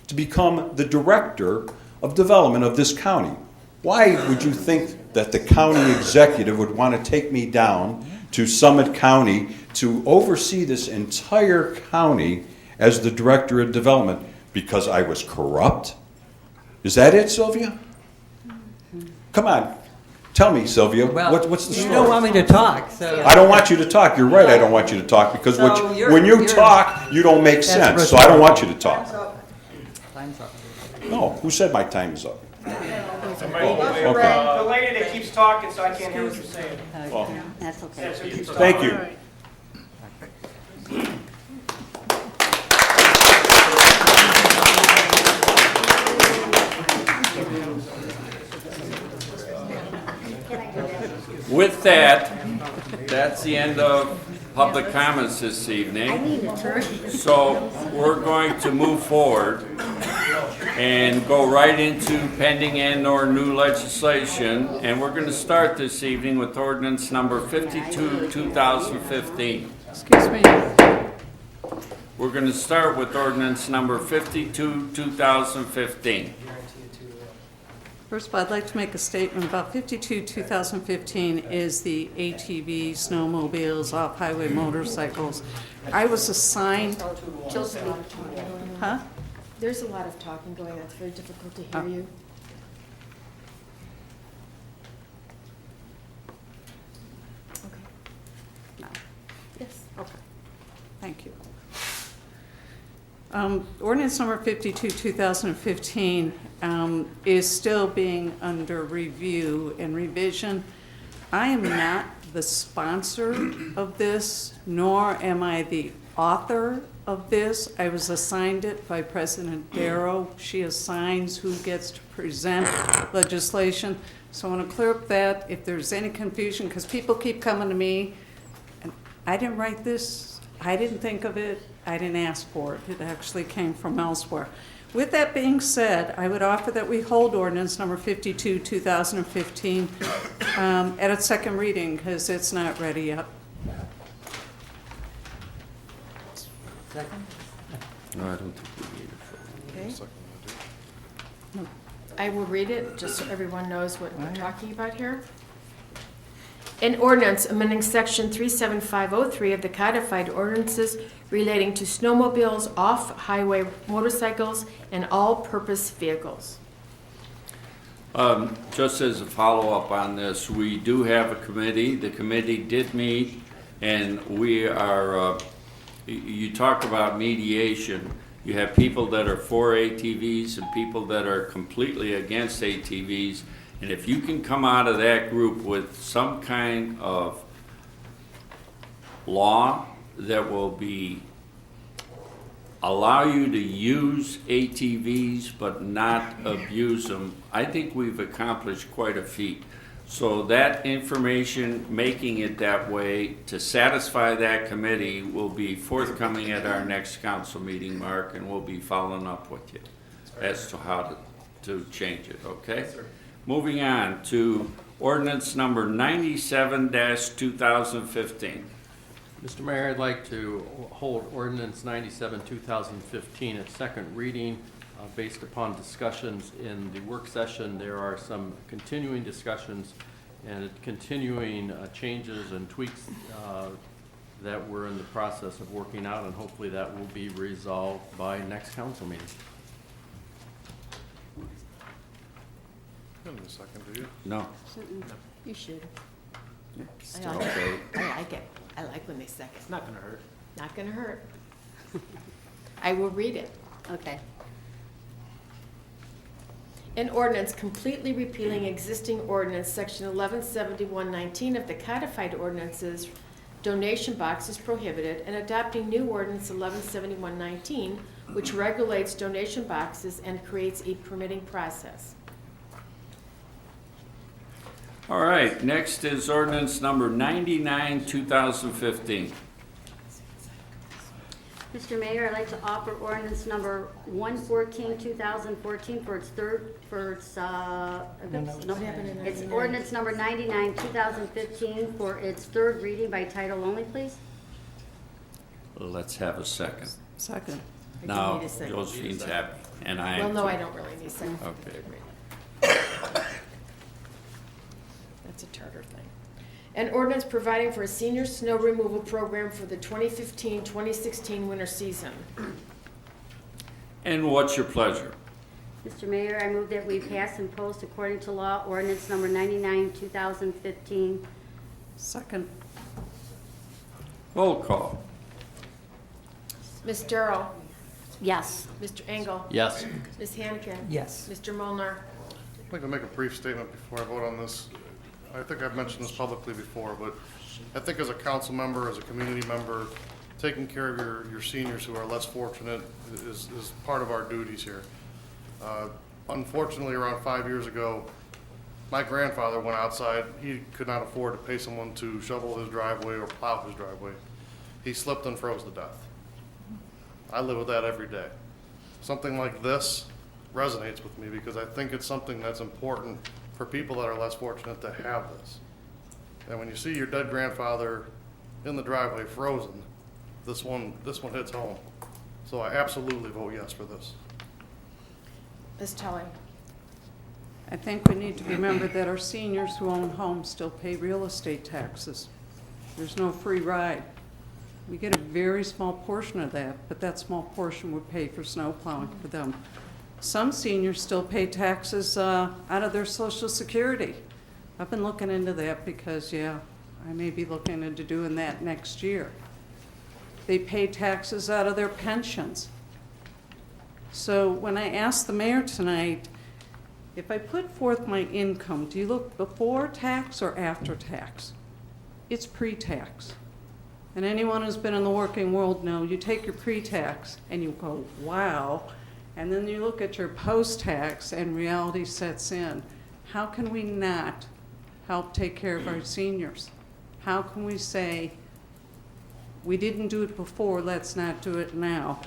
to become the director of development of this county. Why would you think that the county executive would want to take me down to Summit County to oversee this entire county as the director of development? Because I was corrupt? Is that it, Sylvia? Come on, tell me, Sylvia, Well, what's the story? you don't want me to talk, so... I don't want you to talk. You're right, I don't want you to talk, because So when you you're- talk, you don't make sense, so I don't want you to talk. Time's up. No, who said my time is up? The lady that keeps talking, so I can't hear what you're saying. Well, That's okay. That's who keeps talking. thank you. With that, that's the end of public comments this evening. So we're going to move forward and go right into pending and/or new legislation. And we're going to start this evening with ordinance number 52, 2015. Excuse me. We're going to start with ordinance number 52, 2015. First of all, I'd like to make a statement about 52, 2015 is the ATV, snowmobiles, off-highway motorcycles. I was assigned, Josephine, huh? there's a lot of talking going on. It's very difficult to hear you. Ordinance number 52, 2015 is still being under review and revision. I am not the sponsor of this, nor am I the author of this. I was assigned it by President Darrow. She assigns who gets to present legislation. So I want to clear up that if there's any confusion, because people keep coming to me, and I didn't write this, I didn't think of it, I didn't ask for it. It actually came from elsewhere. With that being said, I would offer that we hold ordinance number 52, 2015 at its second reading, because it's not ready yet. Second? No, I don't think we need it. Okay. I will read it, just so everyone knows what we're talking about here. An ordinance amending section 37503 of the codified ordinances relating to snowmobiles, off-highway motorcycles, and all-purpose vehicles. Just as a follow-up on this, we do have a committee. The committee did meet, and we are, you talk about mediation. You have people that are for ATVs and people that are completely against ATVs. And if you can come out of that group with some kind of law that will allow you to use ATVs but not abuse them, I think we've accomplished quite a feat. So that information, making it that way to satisfy that committee, will be forthcoming at our next council meeting, Mark, and we'll be following up with you as to how to change it, okay? Moving on to ordinance number 97-2015. Mr. Mayor, I'd like to hold ordinance 97, 2015 at second reading. Based upon discussions in the work session, there are some continuing discussions and continuing changes and tweaks that we're in the process of working out, and hopefully that will be resolved by next council meeting. Give me a second, do you? No. You should. Still I like okay. it. I like it. I like when they second. It's not gonna hurt. Not gonna hurt. I will read it. Okay. An ordinance completely repealing existing ordinance, section 117119 of the codified ordinances, donation boxes prohibited, and adopting new ordinance 117119, which regulates donation boxes and creates a permitting process. All right, next is ordinance number 99, 2015. Mr. Mayor, I'd like to offer ordinance number 114, 2014 for its third, it's ordinance number 99, 2015 for its third reading by title only, please. Let's have a second. Second. I do Now, need a second. Josephine's happy, and I am Well, no, too. I don't really need a second. Okay. That's a charter thing. An ordinance providing for a senior snow removal program for the 2015-2016 winter season. And what's your pleasure? Mr. Mayor, I move that we pass and post according to law ordinance number 99, 2015. Second. Roll call. Ms. Darrow? Yes. Mr. Engel? Yes. Ms. Hannigan? Yes. Mr. Molnar? I'd like to make a brief statement before I vote on this. I think I've mentioned this publicly before, but I think as a council member, as a community member, taking care of your seniors who are less fortunate is part of our duties here. Unfortunately, around 5 years ago, my grandfather went outside. He could not afford to pay someone to shovel his driveway or plow his driveway. He slipped and froze to death. I live with that every day. Something like this resonates with me because I think it's something that's important for people that are less fortunate to have this. And when you see your dead grandfather in the driveway frozen, this one hits home. So I absolutely vote yes for this. Ms. Tully? I think we need to remember that our seniors who own homes still pay real estate taxes. There's no free ride. We get a very small portion of that, but that small portion would pay for snow plowing for them. Some seniors still pay taxes out of their Social Security. I've been looking into that because, yeah, I may be looking into doing that next year. They pay taxes out of their pensions. So when I asked the mayor tonight, if I put forth my income, do you look before tax or after tax? It's pre-tax. And anyone who's been in the working world know you take your pre-tax and you go, wow, and then you look at your post-tax and reality sets in. How can we not help take care of our seniors? How can we say, we didn't do it before, let's not do it now?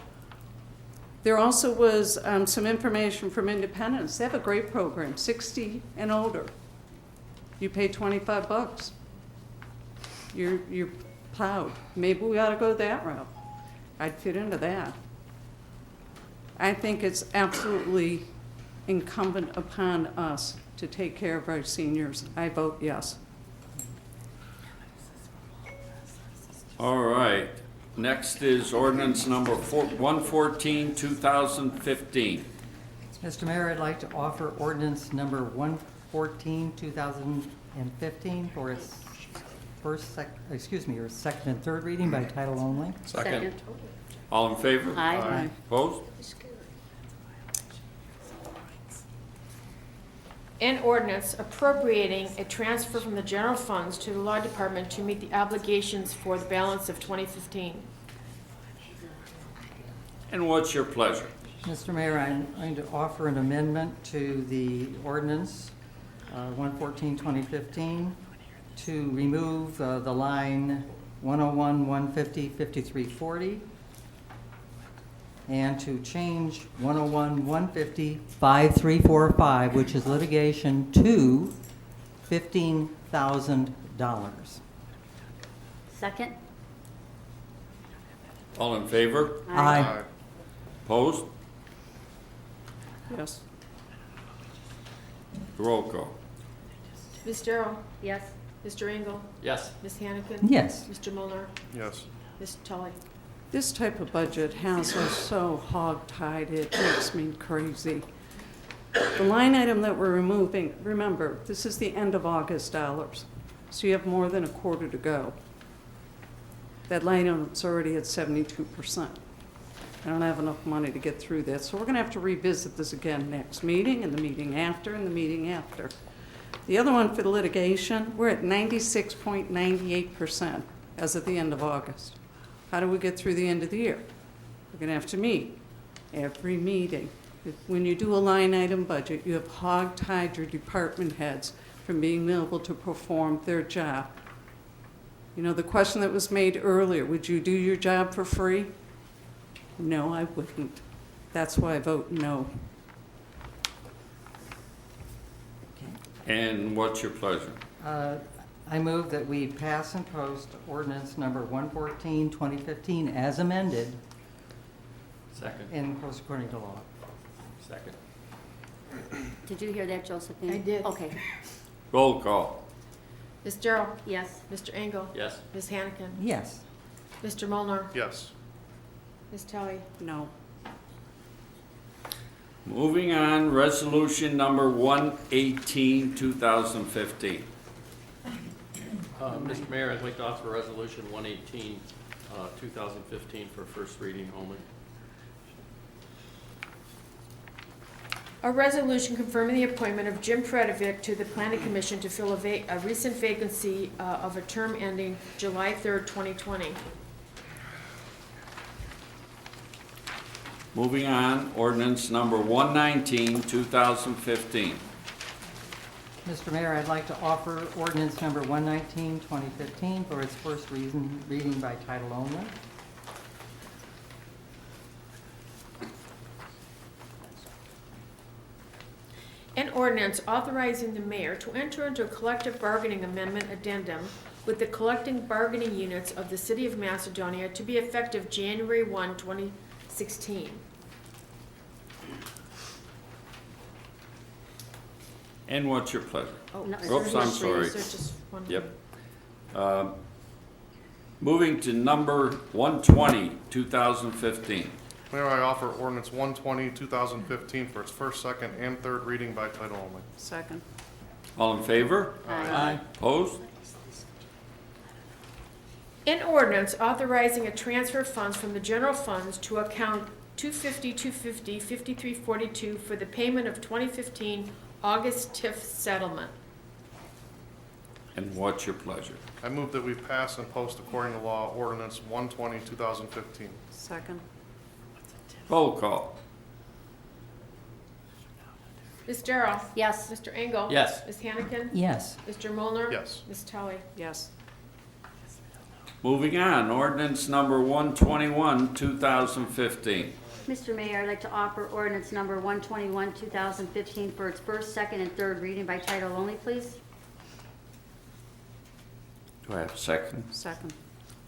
There also was some information from Independence. They have a great program, 60 and older. You pay $25. You're plowed. Maybe we ought to go that route. I'd fit into that. I think it's absolutely incumbent upon us to take care of our seniors. I vote yes. All right. Next is ordinance number 114, 2015. Mr. Mayor, I'd like to offer ordinance number 114, 2015 for its or second and third reading by title only. Second. All in favor? Aye. Opposed? An ordinance appropriating a transfer from the general funds to the law department to meet the obligations for the balance of 2015. And what's your pleasure? Mr. Mayor, I'm going to offer an amendment to the ordinance 114, 2015 to remove the line 101, 150, 5340 and to change 101, 150, 5345, which is litigation, to $15,000. Second? All in favor? Aye. Opposed? Yes. Roll call. Ms. Darrow? Yes. Mr. Engel? Yes. Ms. Hannigan? Yes. Mr. Mulner? Yes. Ms. Tully? This type of budget has us so hog-tied, it makes me crazy. The line item that we're removing, remember, this is the end of August dollars, so you have more than a quarter to go. That line item's already at 72%. I don't have enough money to get through that, so we're gonna have to revisit this again next meeting, and the meeting after, and the meeting after. The other one for the litigation, we're at 96.98% as of the end of August. How do we get through the end of the year? We're gonna have to meet every meeting. When you do a line item budget, you have hog-tied your department heads from being able to perform their job. You know, the question that was made earlier, would you do your job for free? No, I wouldn't. That's why I vote no. And what's your pleasure? I move that we pass and post ordinance number 114, 2015 as amended Second. and post according to law. Second. Did you hear that, Josephine? I did. Okay. Roll call. Ms. Darrow? Yes. Mr. Engel? Yes. Ms. Hannigan? Yes. Mr. Mulner? Yes. Ms. Tully? No. Moving on, resolution number 118, 2015. Mr. Mayor, I'd like to offer resolution 118, 2015 for first reading only. A resolution confirming the appointment of Jim Predovic to the Planning Commission to fill a recent vacancy of a term ending July 3rd, 2020. Moving on, ordinance number 119, 2015. Mr. Mayor, I'd like to offer ordinance number 119, 2015 for its first reading by title only. An ordinance authorizing the mayor to enter into a collective bargaining amendment addendum with the collective bargaining units of the City of Macedonia to be effective January 1, 2016. And what's your pleasure? No, Oops, I'm sorry. Is there just one? Yep. Moving to number 120, 2015. Mayor, I offer ordinance 120, 2015 for its first, second, and third reading by title only. Second. All in favor? Aye. Opposed? An ordinance authorizing a transfer of funds from the general funds to account 250, 250, 5342 for the payment of 2015 August TIF settlement. And what's your pleasure? I move that we pass and post according to law ordinance 120, 2015. Second. Roll call. Ms. Darrow? Yes. Mr. Engel? Yes. Ms. Hannigan? Yes. Mr. Molnar. Yes. Ms. Tully? Yes. Moving on, ordinance number 121, 2015. Mr. Mayor, I'd like to offer ordinance number 121, 2015 for its first, second, and third reading by title only, please. Do I have a second? Second.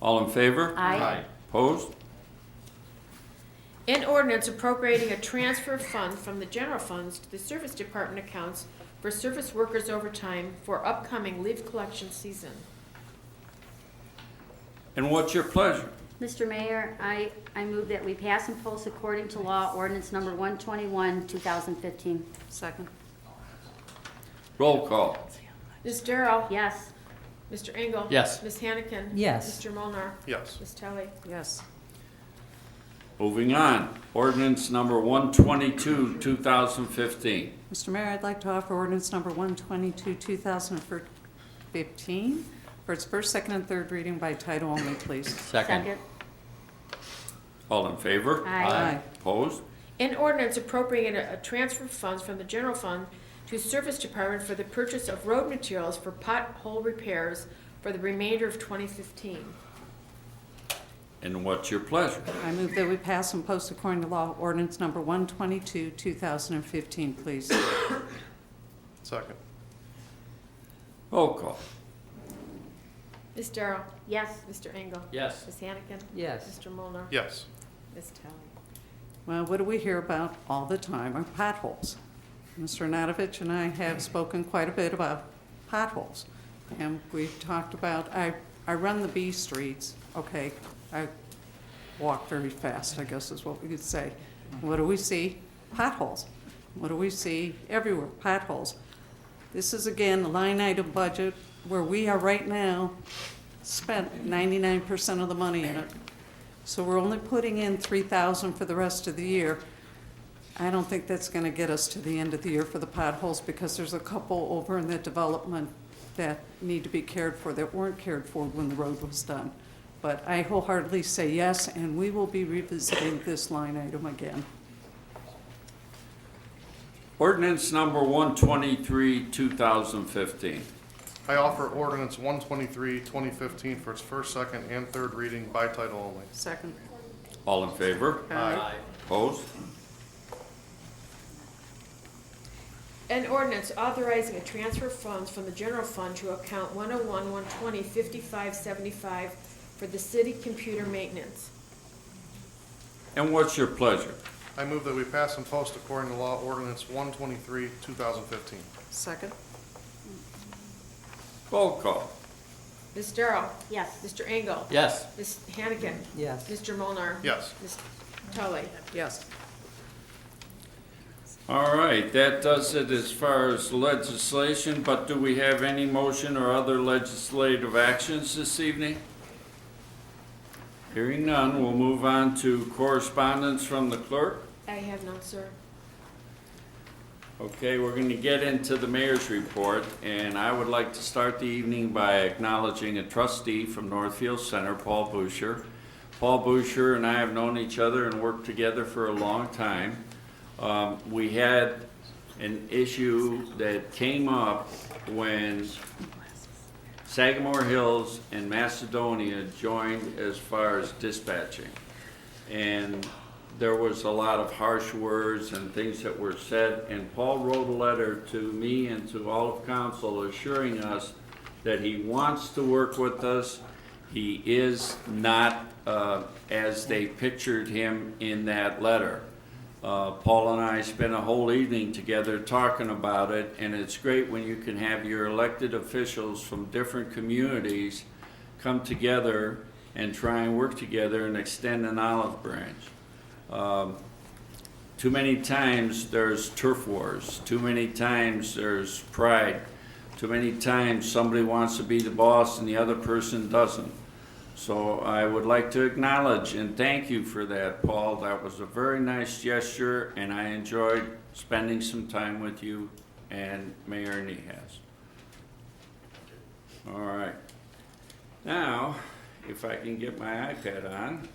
All in favor? Aye. Opposed? An ordinance appropriating a transfer of funds from the general funds to the service department accounts for service workers overtime for upcoming leave collection season. And what's your pleasure? Mr. Mayor, I move that we pass and post according to law ordinance number 121, 2015. Second. Roll call. Ms. Darrow? Yes. Mr. Engel? Yes. Ms. Hannigan? Yes. Mr. Molnar. Yes. Ms. Tully? Yes. Moving on, ordinance number 122, 2015. Mr. Mayor, I'd like to offer ordinance number 122, 2015 for its first, second, and third reading by title only, please. Second. All in favor? Aye. Opposed? An ordinance appropriating a transfer of funds from the general fund to service department for the purchase of road materials for pothole repairs for the remainder of 2015. And what's your pleasure? I move that we pass and post according to law ordinance number 122, 2015, please. Second. Roll call. Ms. Darrow? Yes. Mr. Engel? Yes. Ms. Hannigan? Yes. Mr. Molnar. Yes. Ms. Tully? Well, what do we hear about all the time are potholes. Mr. Nanavich and I have spoken quite a bit about potholes. And we've talked about, I run the B streets, okay, I walk very fast, I guess is what we could say. What do we see? Potholes. What do we see? Everywhere, potholes. This is again a line item budget where we are right now spent 99% of the money in it. So we're only putting in $3,000 for the rest of the year. I don't think that's gonna get us to the end of the year for the potholes because there's a couple over in the development that need to be cared for that weren't cared for when the road was done. But I wholeheartedly say yes, and we will be revisiting this line item again. Ordinance number 123, 2015. I offer ordinance 123, 2015 for its first, second, and third reading by title only. Second. All in favor? Aye. Opposed? An ordinance authorizing a transfer of funds from the general fund to account 101-120-5575 for the city computer maintenance. And what's your pleasure? I move that we pass and post according to law ordinance 123, 2015. Second. Roll call. Ms. Darrow? Yes. Mr. Engel? Yes. Ms. Hannigan? Yes. Mr. Molnar. Yes. Ms. Tully? Yes. All right, that does it as far as legislation, but do we have any motion or other legislative actions this evening? Hearing none, we'll move on to correspondence from the clerk. I have none, sir. Okay, we're going to get into the mayor's report, and I would like to start the evening by acknowledging a trustee from Northfield Center, Paul Boucher. Paul Boucher and I have known each other and worked together for a long time. We had an issue that came up when Sagamore Hills and Macedonia joined as far as dispatching. And there was a lot of harsh words and things that were said, and Paul wrote a letter to me and to all of council assuring us that he wants to work with us. He is not as they pictured him in that letter. Paul and I spent a whole evening together talking about it, and it's great when you can have your elected officials from different communities come together and try and work together and extend an olive branch. Too many times there's turf wars. Too many times there's pride. Too many times somebody wants to be the boss and the other person doesn't. So I would like to acknowledge and thank you for that, Paul. That was a very nice gesture, and I enjoyed spending some time with you and Mayor Nehas. All right. Now, if I can get my iPad on.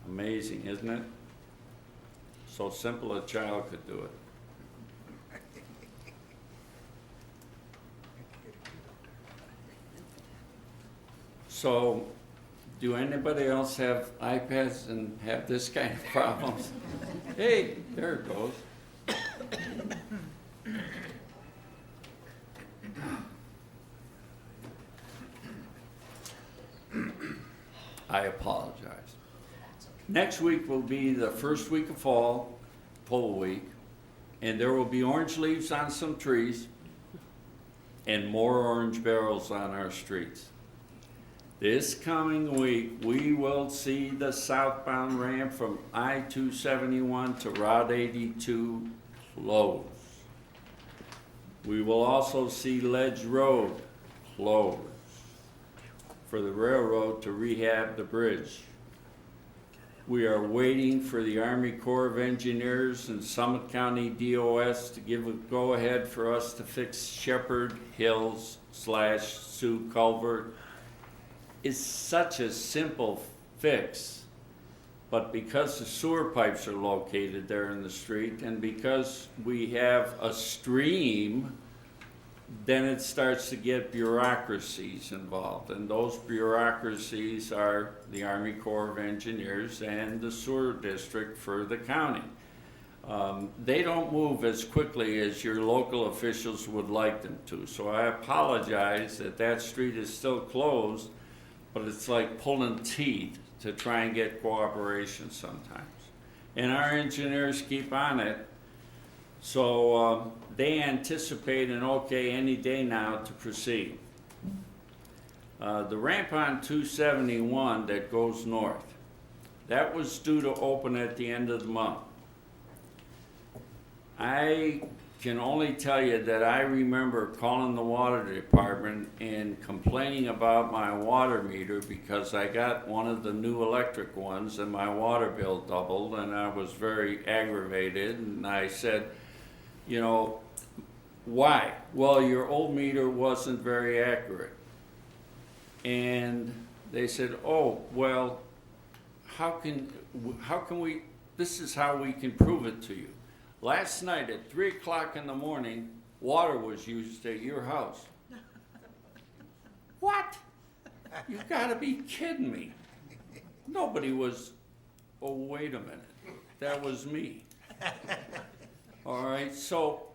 Amazing, isn't it? So simple a child could do it. So, do anybody else have iPads and have this kind of problems? Hey, there it goes. I apologize. Next week will be the first week of fall, full week, and there will be orange leaves on some trees and more orange barrels on our streets. This coming week, we will see the southbound ramp from I-271 to Route 82 closed. We will also see Ledge Road closed for the railroad to rehab the bridge. We are waiting for the Army Corps of Engineers and Summit County DOS to give a go-ahead for us to fix Shepherd Hills / Sioux Culvert. It's such a simple fix, but because the sewer pipes are located there in the street and because we have a stream, then it starts to get bureaucracies involved, and those bureaucracies are the Army Corps of Engineers and the sewer district for the county. They don't move as quickly as your local officials would like them to, so I apologize that that street is still closed, but it's like pulling teeth to try and get cooperation sometimes. And our engineers keep on it, so they anticipate an okay any day now to proceed. The ramp on 271 that goes north, that was due to open at the end of the month. I can only tell you that I remember calling the water department and complaining about my water meter because I got one of the new electric ones and my water bill doubled, and I was very aggravated, and I said, you know, why? Well, your old meter wasn't very accurate. And they said, oh, well, how can we, this is how we can prove it to you. Last night at 3 o'clock in the morning, water was used at your house. What? You gotta be kidding me. Nobody was, oh, wait a minute, that was me. All right, so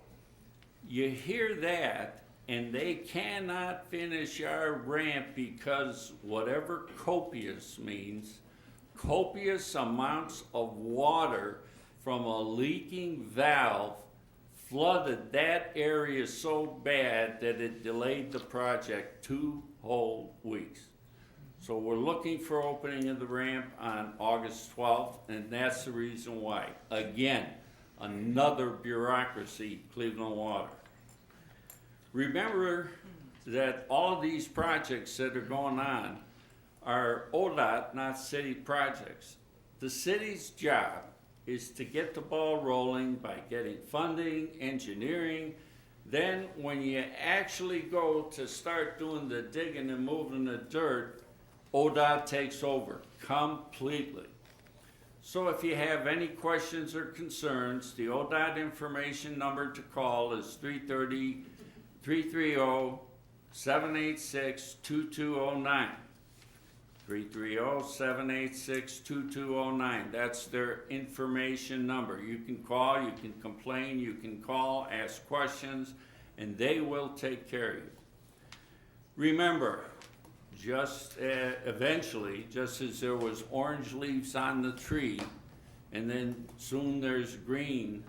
you hear that, and they cannot finish our ramp because whatever copious means, copious amounts of water from a leaking valve flooded that area so bad that it delayed the project 2 whole weeks. So we're looking for opening of the ramp on August 12th, and that's the reason why. Again, another bureaucracy, Cleveland Water. Remember that all of these projects that are going on are ODOT, not city projects. The city's job is to get the ball rolling by getting funding, engineering. Then when you actually go to start doing the digging and moving the dirt, ODOT takes over completely. So if you have any questions or concerns, the ODOT information number to call is 330-786-2209. 330-786-2209. That's their information number. You can call, you can complain, you can call, ask questions, and they will take care of you. Remember, just eventually, just as there was orange leaves on the tree, and then soon there's green,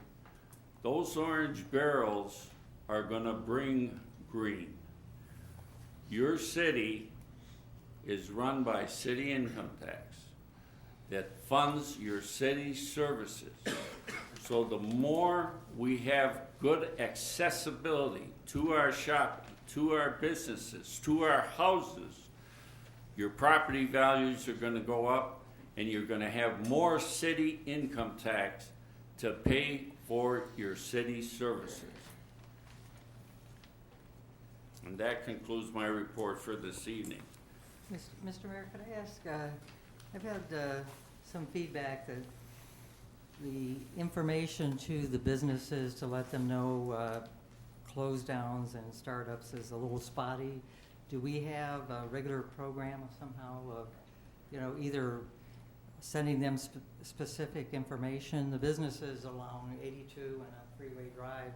those orange barrels are gonna bring green. Your city is run by city income tax that funds your city's services. So the more we have good accessibility to our shopping, to our businesses, to our houses, your property values are gonna go up, and you're gonna have more city income tax to pay for your city services. And that concludes my report for this evening. Mr. Mayor, could I ask, I've had some feedback that the information to the businesses to let them know close downs and startups is a little spotty. Do we have a regular program somehow of, either sending them specific information? The businesses along 82 and on Freeway Drive,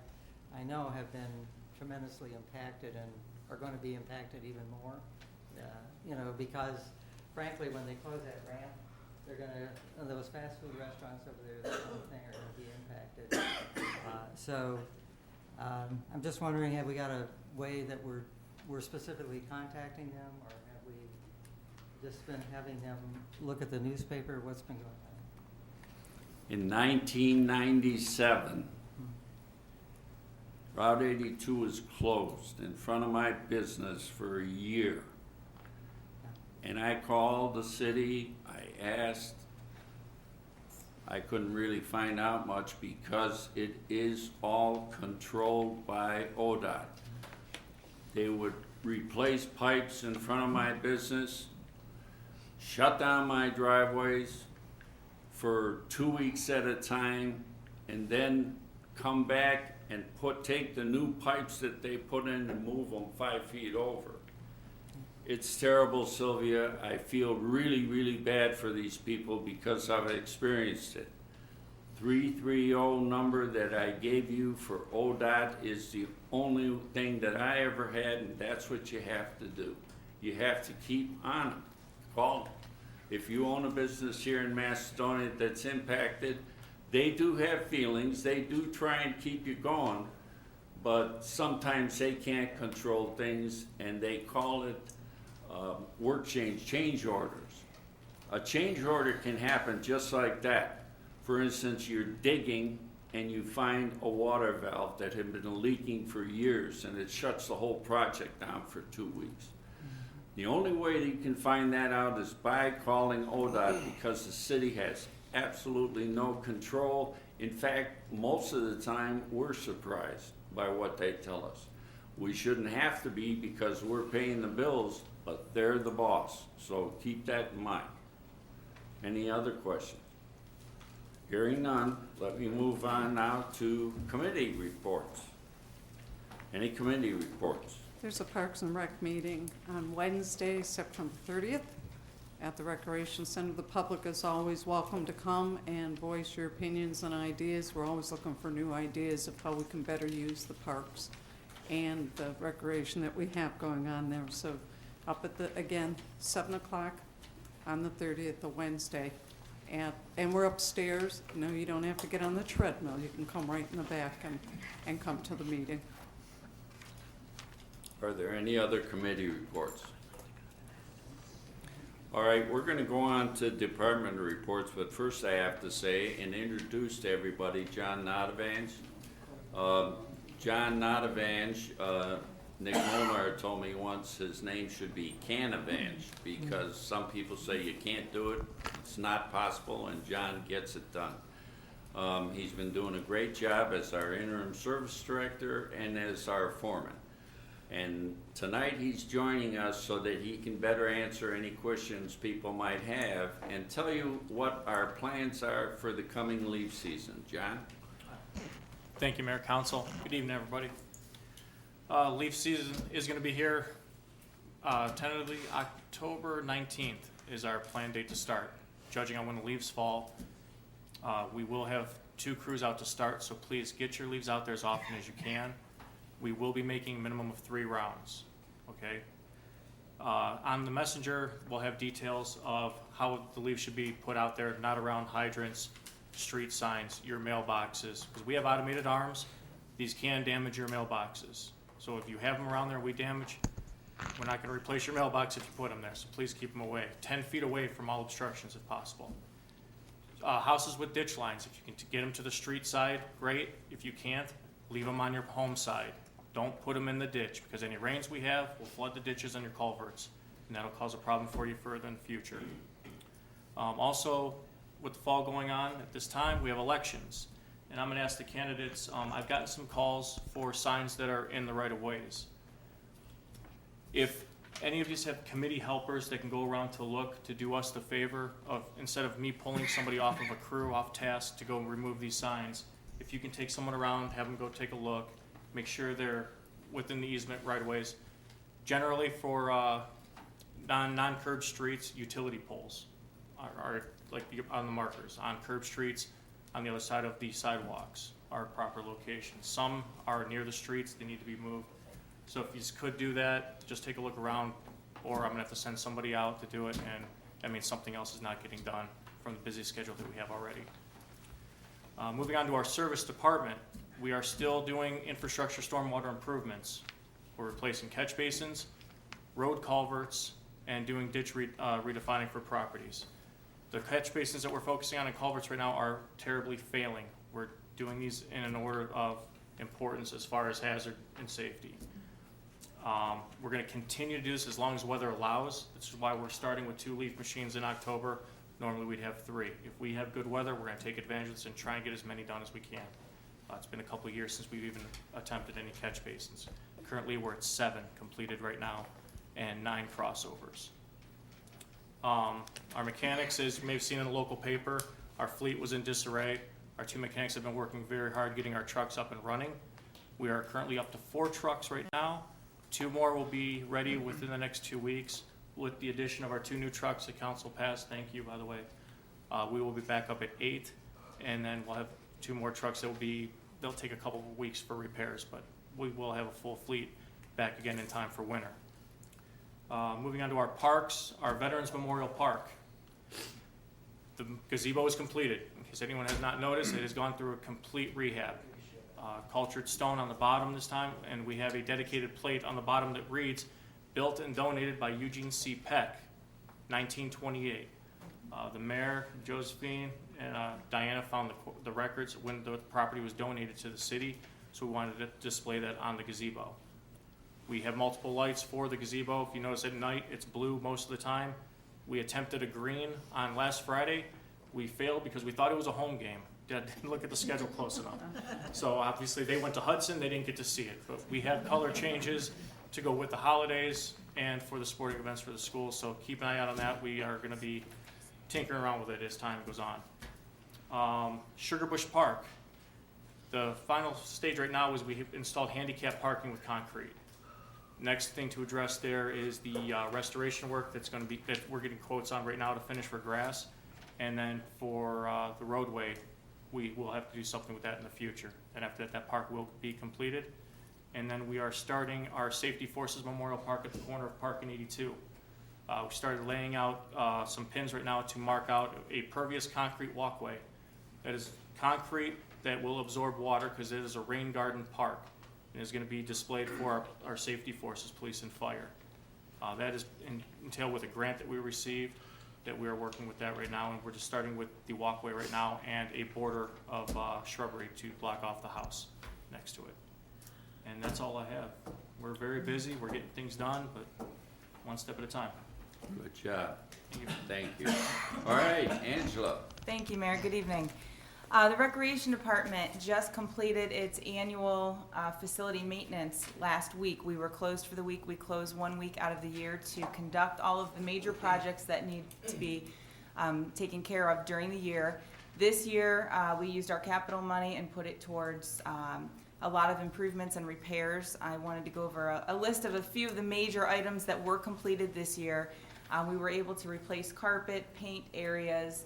I know have been tremendously impacted and are going to be impacted even more. Because frankly, when they close that ramp, they're going to, those fast food restaurants over there, that kind of thing, are going to be impacted. I'm just wondering, have we got a way that we're specifically contacting them, or have we just been having them look at the newspaper? What's been going on? In 1997, Route 82 was closed in front of my business for a year. And I called the city, I asked, I couldn't really find out much because it is all controlled by ODOT. They would replace pipes in front of my business, shut down my driveways for 2 weeks at a time, and then come back and take the new pipes that they put in and move them 5 feet over. It's terrible, Sylvia. I feel really, really bad for these people because I've experienced it. 330 number that I gave you for ODOT is the only thing that I ever had, and that's what you have to do. You have to keep on them. Call them. If you own a business here in Macedonia that's impacted, they do have feelings. They do try and keep you going, but sometimes they can't control things, and they call it work change orders. A change order can happen just like that. For instance, you're digging and you find a water valve that had been leaking for years, and it shuts the whole project down for 2 weeks. The only way that you can find that out is by calling ODOT, because the city has absolutely no control. In fact, most of the time, we're surprised by what they tell us. We shouldn't have to be, because we're paying the bills, but they're the boss. So keep that in mind. Any other questions? Hearing none, let me move on now to committee reports. Any committee reports? There's a Parks and Rec meeting on Wednesday, September 30th at the Recreation Center. The public is always welcome to come and voice your opinions and ideas. We're always looking for new ideas of how we can better use the parks and the recreation that we have going on there. So up at again, 7 o'clock on the 30th, the Wednesday. And we're upstairs. No, you don't have to get on the treadmill. You can come right in the back and come to the meeting. Are there any other committee reports? All right, we're going to go on to department reports, but first I have to say and introduce to everybody John Notavange. John Notavange, Nick Molnar told me once his name should be Canavange, because some people say you can't do it, it's not possible, and John gets it done. He's been doing a great job as our interim service director and as our foreman. And tonight he's joining us so that he can better answer any questions people might have and tell you what our plans are for the coming leaf season. John? Thank you, Mayor, Council. Good evening, everybody. Leaf season is going to be here tentatively October 19th is our planned date to start. Judging on when the leaves fall, we will have 2 crews out to start, so please get your leaves out there as often as you can. We will be making a minimum of 3 rounds, okay? On the messenger, we'll have details of how the leaves should be put out there, not around hydrants, street signs, your mailboxes. Because we have automated arms, these can damage your mailboxes. So if you have them around there we damage, we're not gonna replace your mailbox if you put them there, so please keep them away. 10 feet away from all obstructions if possible. houses with ditch lines, if you can get them to the street side, great. If you can't, leave them on your home side. Don't put them in the ditch, because any rains we have will flood the ditches and your culverts, and that'll cause a problem for you further in the future. Also, with the fall going on at this time, we have elections. And I'm gonna ask the candidates, I've gotten some calls for signs that are in the right-of-ways. If any of you have committee helpers that can go around to look, to do us the favor of, instead of me pulling somebody off of a crew, off task to go remove these signs, if you can take someone around, have them go take a look, make sure they're within the easement right-of-ways. Generally for non-curb streets, utility poles are like on the markers, on curb streets, on the other side of the sidewalks are proper locations. Some are near the streets, they need to be moved. So if you could do that, just take a look around, or I'm gonna have to send somebody out to do it, and that means something else is not getting done from the busy schedule that we have already. Moving on to our service department, we are still doing infrastructure stormwater improvements. We're replacing catch basins, road culverts, and doing ditch redefining for properties. The catch basins that we're focusing on and culverts right now are terribly failing. We're doing these in an order of importance as far as hazard and safety. We're gonna continue to do this as long as weather allows. This is why we're starting with 2 leaf machines in October. Normally we'd have 3. If we have good weather, we're gonna take advantage of this and try and get as many done as we can. It's been a couple of years since we've even attempted any catch basins. Currently we're at 7 completed right now and 9 crossovers. Our mechanics, as you may have seen in the local paper, our fleet was in disarray. Our 2 mechanics have been working very hard getting our trucks up and running. We are currently up to 4 trucks right now. 2 more will be ready within the next 2 weeks. With the addition of our 2 new trucks that council passed, thank you, by the way, we will be back up at 8, and then we'll have 2 more trucks that they'll take a couple of weeks for repairs, but we will have a full fleet back again in time for winter. Moving on to our parks, our Veterans Memorial Park. The gazebo is completed. In case anyone has not noticed, it has gone through a complete rehab. Cultured stone on the bottom this time, and we have a dedicated plate on the bottom that reads, "Built and donated by Eugene C. Peck, 1928." The mayor, Josephine, and Diana found the records when the property was donated to the city, so we wanted to display that on the gazebo. We have multiple lights for the gazebo. If you notice at night, it's blue most of the time. We attempted a green on last Friday. We failed because we thought it was a home game. Didn't look at the schedule close enough. So obviously they went to Hudson, they didn't get to see it. But we have color changes to go with the holidays and for the sporting events for the school, so keep an eye out on that. We are gonna be tinkering around with it as time goes on. Sugar Bush Park. The final stage right now is we installed handicap parking with concrete. Next thing to address there is the restoration work that we're getting quotes on right now to finish for grass. And then for the roadway, we will have to do something with that in the future. And after that park will be completed. And then we are starting our Safety Forces Memorial Park at the corner of Park and 82. We started laying out some pins right now to mark out a pervious concrete walkway. That is concrete that will absorb water because it is a rain garden park and is going to be displayed for our safety forces, police and fire. That is entailed with a grant that we received that we are working with that right now, and we're just starting with the walkway right now and a border of shrubbery to block off the house next to it. And that's all I have. We're very busy, we're getting things done, but one step at a time. Good job. Thank you. All right, Angela. Thank you, Mayor. Good evening. The Recreation Department just completed its annual facility maintenance last week. We were closed for the week. We closed 1 week out of the year to conduct all of the major projects that need to be taken care of during the year. This year, we used our capital money and put it towards a lot of improvements and repairs. I wanted to go over a list of a few of the major items that were completed this year. We were able to replace carpet, paint areas,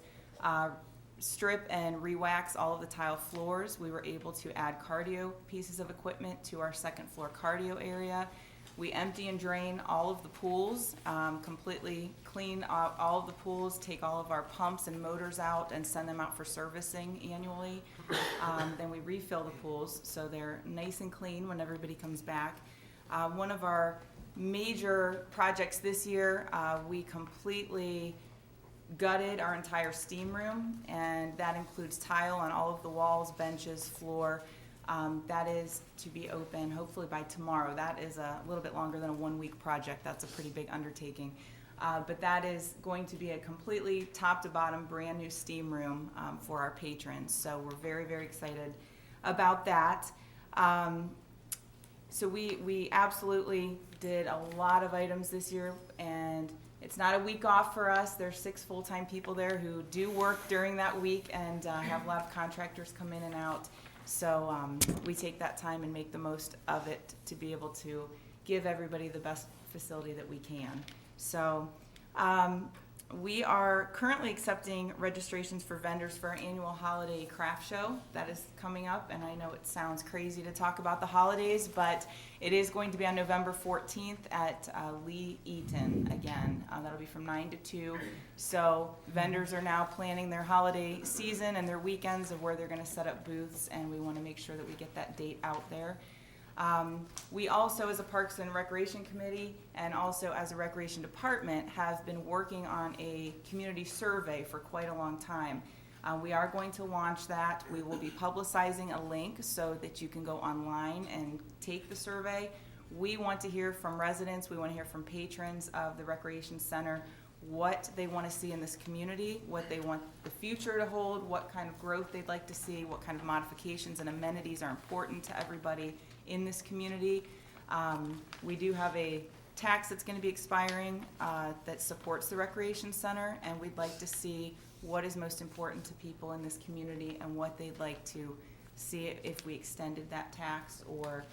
strip and re-wax all of the tile floors. We were able to add cardio pieces of equipment to our second floor cardio area. We empty and drain all of the pools, completely clean all of the pools, take all of our pumps and motors out and send them out for servicing annually. Then we refill the pools so they're nice and clean when everybody comes back. One of our major projects this year, we completely gutted our entire steam room, and that includes tile on all of the walls, benches, floor. That is to be open hopefully by tomorrow. That is a little bit longer than a 1-week project. That's a pretty big undertaking. But that is going to be a completely top to bottom brand new steam room for our patrons. So we're very, very excited about that. So we absolutely did a lot of items this year, and it's not a week off for us. There's 6 full-time people there who do work during that week and have a lot of contractors come in and out. So we take that time and make the most of it to be able to give everybody the best facility that we can. So we are currently accepting registrations for vendors for our annual holiday craft show that is coming up. And I know it sounds crazy to talk about the holidays, but it is going to be on November 14th at Lee Eaton again. That'll be from 9 to 2. So vendors are now planning their holiday season and their weekends of where they're going to set up booths, and we want to make sure that we get that date out there. We also, as a Parks and Recreation Committee and also as a Recreation Department, have been working on a community survey for quite a long time. We are going to launch that. We will be publicizing a link so that you can go online and take the survey. We want to hear from residents. We want to hear from patrons of the Recreation Center what they want to see in this community, what they want the future to hold, what kind of growth they'd like to see, what kind of modifications and amenities are important to everybody in this community. We do have a tax that's going to be expiring that supports the Recreation Center, and we'd like to see what is most important to people in this community and what they'd like to see if we extended that tax or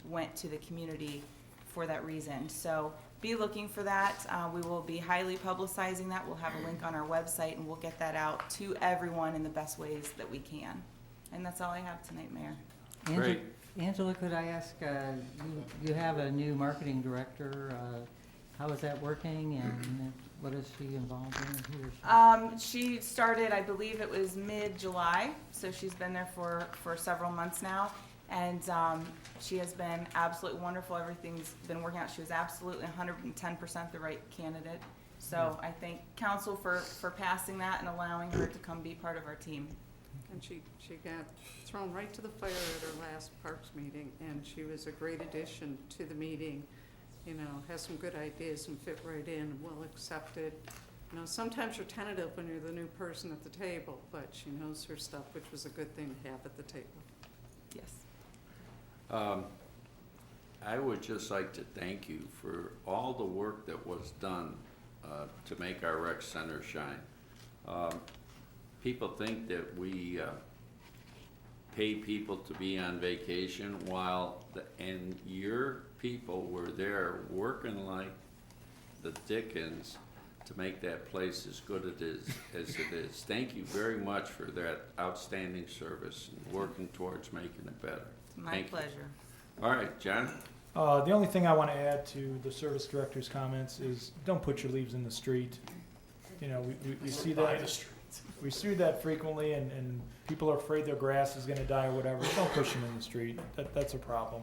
went to the community for that reason. So be looking for that. We will be highly publicizing that. We'll have a link on our website, and we'll get that out to everyone in the best ways that we can. And that's all I have tonight, Mayor. Great. Angela, could I ask, you have a new marketing director. How is that working, and what is she involved in? Who is she? She started, I believe it was mid-July, so she's been there for several months now. And she has been absolutely wonderful. Everything's been working out. She was absolutely 110% the right candidate. So I thank council for passing that and allowing her to come be part of our team. And she got thrown right to the fire at her last Parks meeting, and she was a great addition to the meeting. You know, has some good ideas and fit right in, well accepted. You know, sometimes you're tentative when you're the new person at the table, but she knows her stuff, which was a good thing to have at the table. Yes. I would just like to thank you for all the work that was done to make our rec center shine. People think that we pay people to be on vacation and your people were there working like the Dickens to make that place as good as it is. Thank you very much for that outstanding service and working towards making it better. My pleasure. All right, John? The only thing I want to add to the service director's comments is don't put your leaves in the street. You know, we see that. We see that frequently, and people are afraid their grass is going to die or whatever. Don't push them in the street. That's a problem.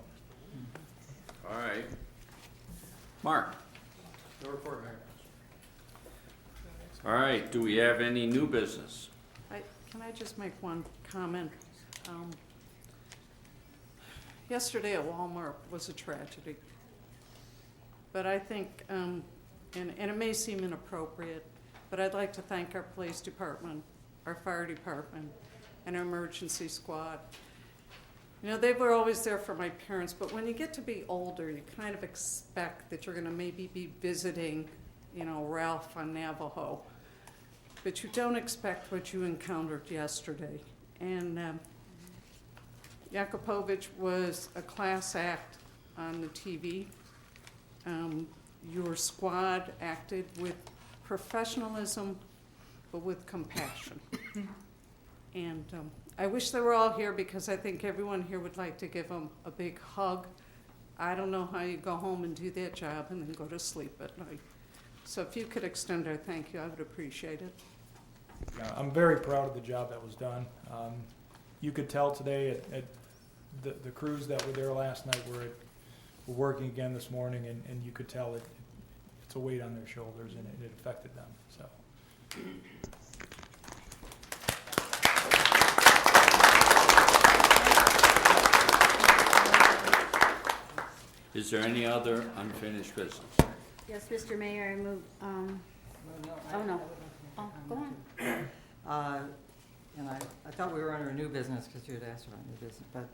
All right. Mark? No report, Mayor. All right, do we have any new business? Can I just make one comment? Yesterday at Walmart was a tragedy. But I think, and it may seem inappropriate, but I'd like to thank our police department, our fire department, and our emergency squad. You know, they were always there for my parents, but when you get to be older, you kind of expect that you're gonna maybe be visiting, you know, Ralph on Navajo. But you don't expect what you encountered yesterday. And Yakupovich was a class act on the TV. Your squad acted with professionalism, but with compassion. And I wish they were all here because I think everyone here would like to give them a big hug. I don't know how you go home and do that job and then go to sleep at night. So if you could extend our thank you, I would appreciate it. Yeah, I'm very proud of the job that was done. You could tell today at the crews that were there last night were working again this morning, and you could tell it's a weight on their shoulders, and it affected them. So Is there any other unfinished business? Yes, Mr. Mayor, I move, oh, no. Oh, go on. And I thought we were under new business because you had asked about new business, but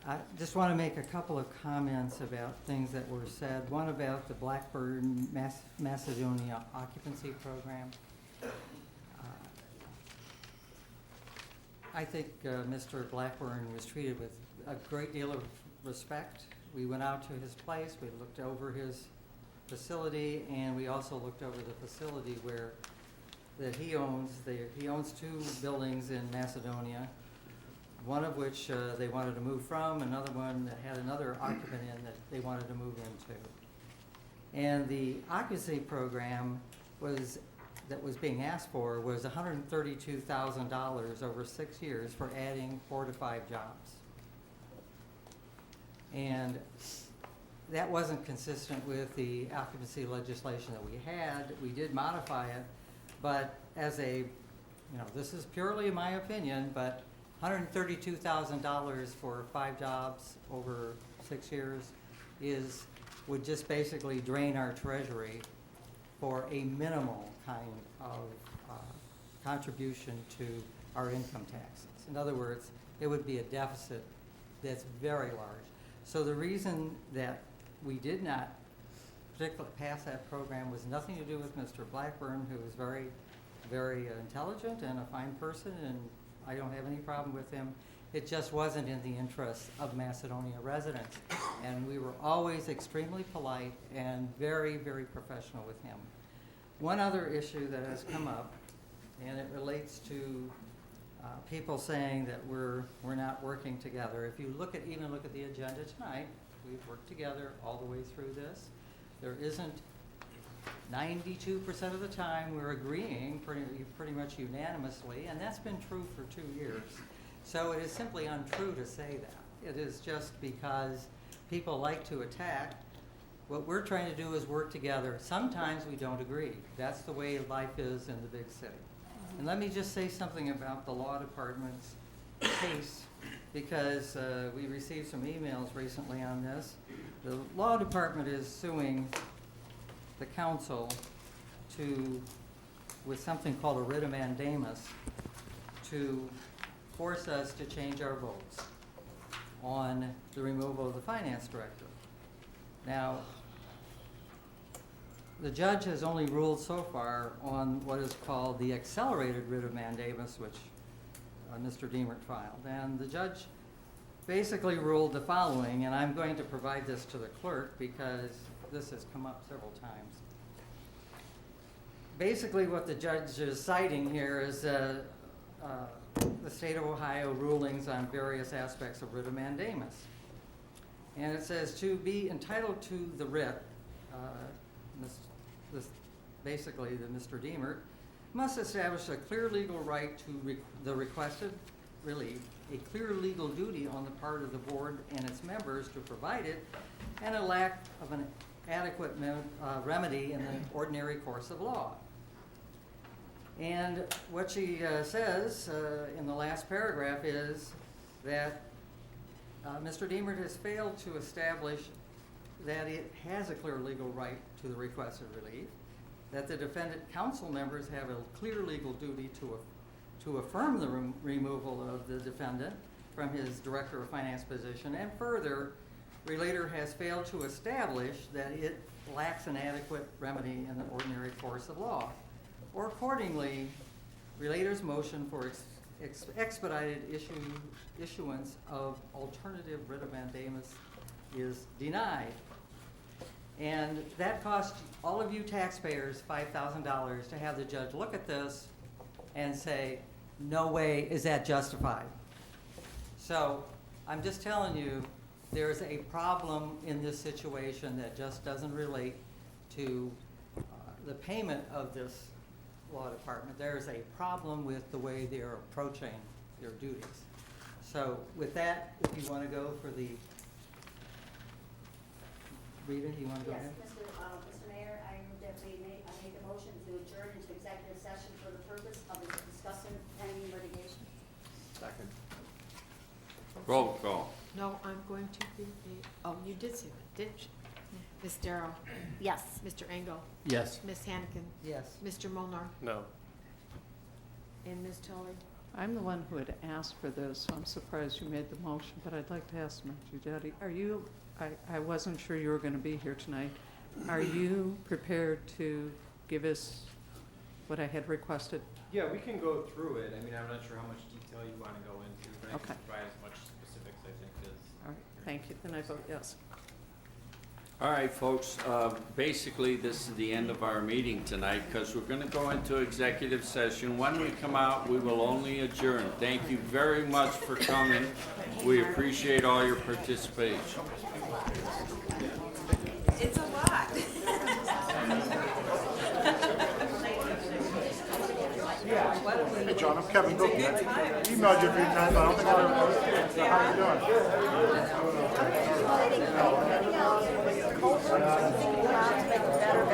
I just want to make a couple of comments about things that were said. One about the Blackburn Macedonia occupancy program. I think Mr. Blackburn was treated with a great deal of respect. We went out to his place, we looked over his facility, and we also looked over the facility that he owns. He owns 2 buildings in Macedonia, one of which they wanted to move from, another one that had another occupant in that they wanted to move into. And the occupancy program that was being asked for was $132,000 over 6 years for adding 4 to 5 jobs. And that wasn't consistent with the occupancy legislation that we had. We did modify it, but as this is purely my opinion, but $132,000 for 5 jobs over 6 years would just basically drain our treasury for a minimal kind of contribution to our income taxes. In other words, it would be a deficit that's very large. So the reason that we did not particularly pass that program was nothing to do with Mr. Blackburn, who was very, very intelligent and a fine person, and I don't have any problem with him. It just wasn't in the interest of Macedonia residents. And we were always extremely polite and very, very professional with him. One other issue that has come up, and it relates to people saying that we're not working together. If you even look at the agenda tonight, we've worked together all the way through this. There isn't 92% of the time we're agreeing pretty much unanimously, and that's been true for 2 years. So it is simply untrue to say that. It is just because people like to attack. What we're trying to do is work together. Sometimes we don't agree. That's the way life is in the big city. And let me just say something about the law department's case, because we received some emails recently on this. The law department is suing the council with something called a writ of mandamus to force us to change our votes on the removal of the finance director. Now, the judge has only ruled so far on what is called the accelerated writ of mandamus, which Mr. Diemert filed. And the judge basically ruled the following, and I'm going to provide this to the clerk because this has come up several times. Basically what the judge is citing here is the state of Ohio rulings on various aspects of writ of mandamus. And it says to be entitled to the writ, basically the Mr. Diemert, must establish a clear legal right to the requested relief, a clear legal duty on the part of the board and its members to provide it, and a lack of an adequate remedy in the ordinary course of law. And what she says in the last paragraph is that Mr. Diemert has failed to establish that it has a clear legal right to the requested relief, that the defendant council members have a clear legal duty to affirm the removal of the defendant from his director of finance position, and further, relator has failed to establish that it lacks an adequate remedy in the ordinary course of law. Or accordingly, relator's motion for expedited issuance of alternative writ of mandamus is denied. And that cost all of you taxpayers $5,000 to have the judge look at this and say, no way is that justified. So I'm just telling you, there's a problem in this situation that just doesn't relate to the payment of this law department. There's a problem with the way they're approaching their duties. So with that, if you want to go for the Rita, you want to go ahead? Yes, Mr. Mayor, I move that we make make a motion to adjourn into executive session for the purpose of discussing pending litigation. Second. Roll call. No, I'm going to be oh, you did say that, didn't you? Ms. Darrow? Yes. Mr. Engel? Yes. Ms. Hannigan? Yes. Mr. Molnar? No. And Ms. Tully? I'm the one who had asked for this, so I'm surprised you made the motion, but I'd like to ask Mr. Daddy, are you, I wasn't sure you were going to be here tonight. Are you prepared to give us what I had requested? Yeah, we can go through it. I mean, I'm not sure how much detail you want to go into, but I Okay. can provide as much specifics, I think, as. All right, thank you. Then I vote yes. All right, folks, basically, this is the end of our meeting tonight, because we're going to go into executive session. When we come out, we will only adjourn. Thank you very much for coming. We appreciate all your participation. It's a lot. Hey, John, I'm Kevin Bilton. I emailed you a few times, I don't think I remember. So how you doing?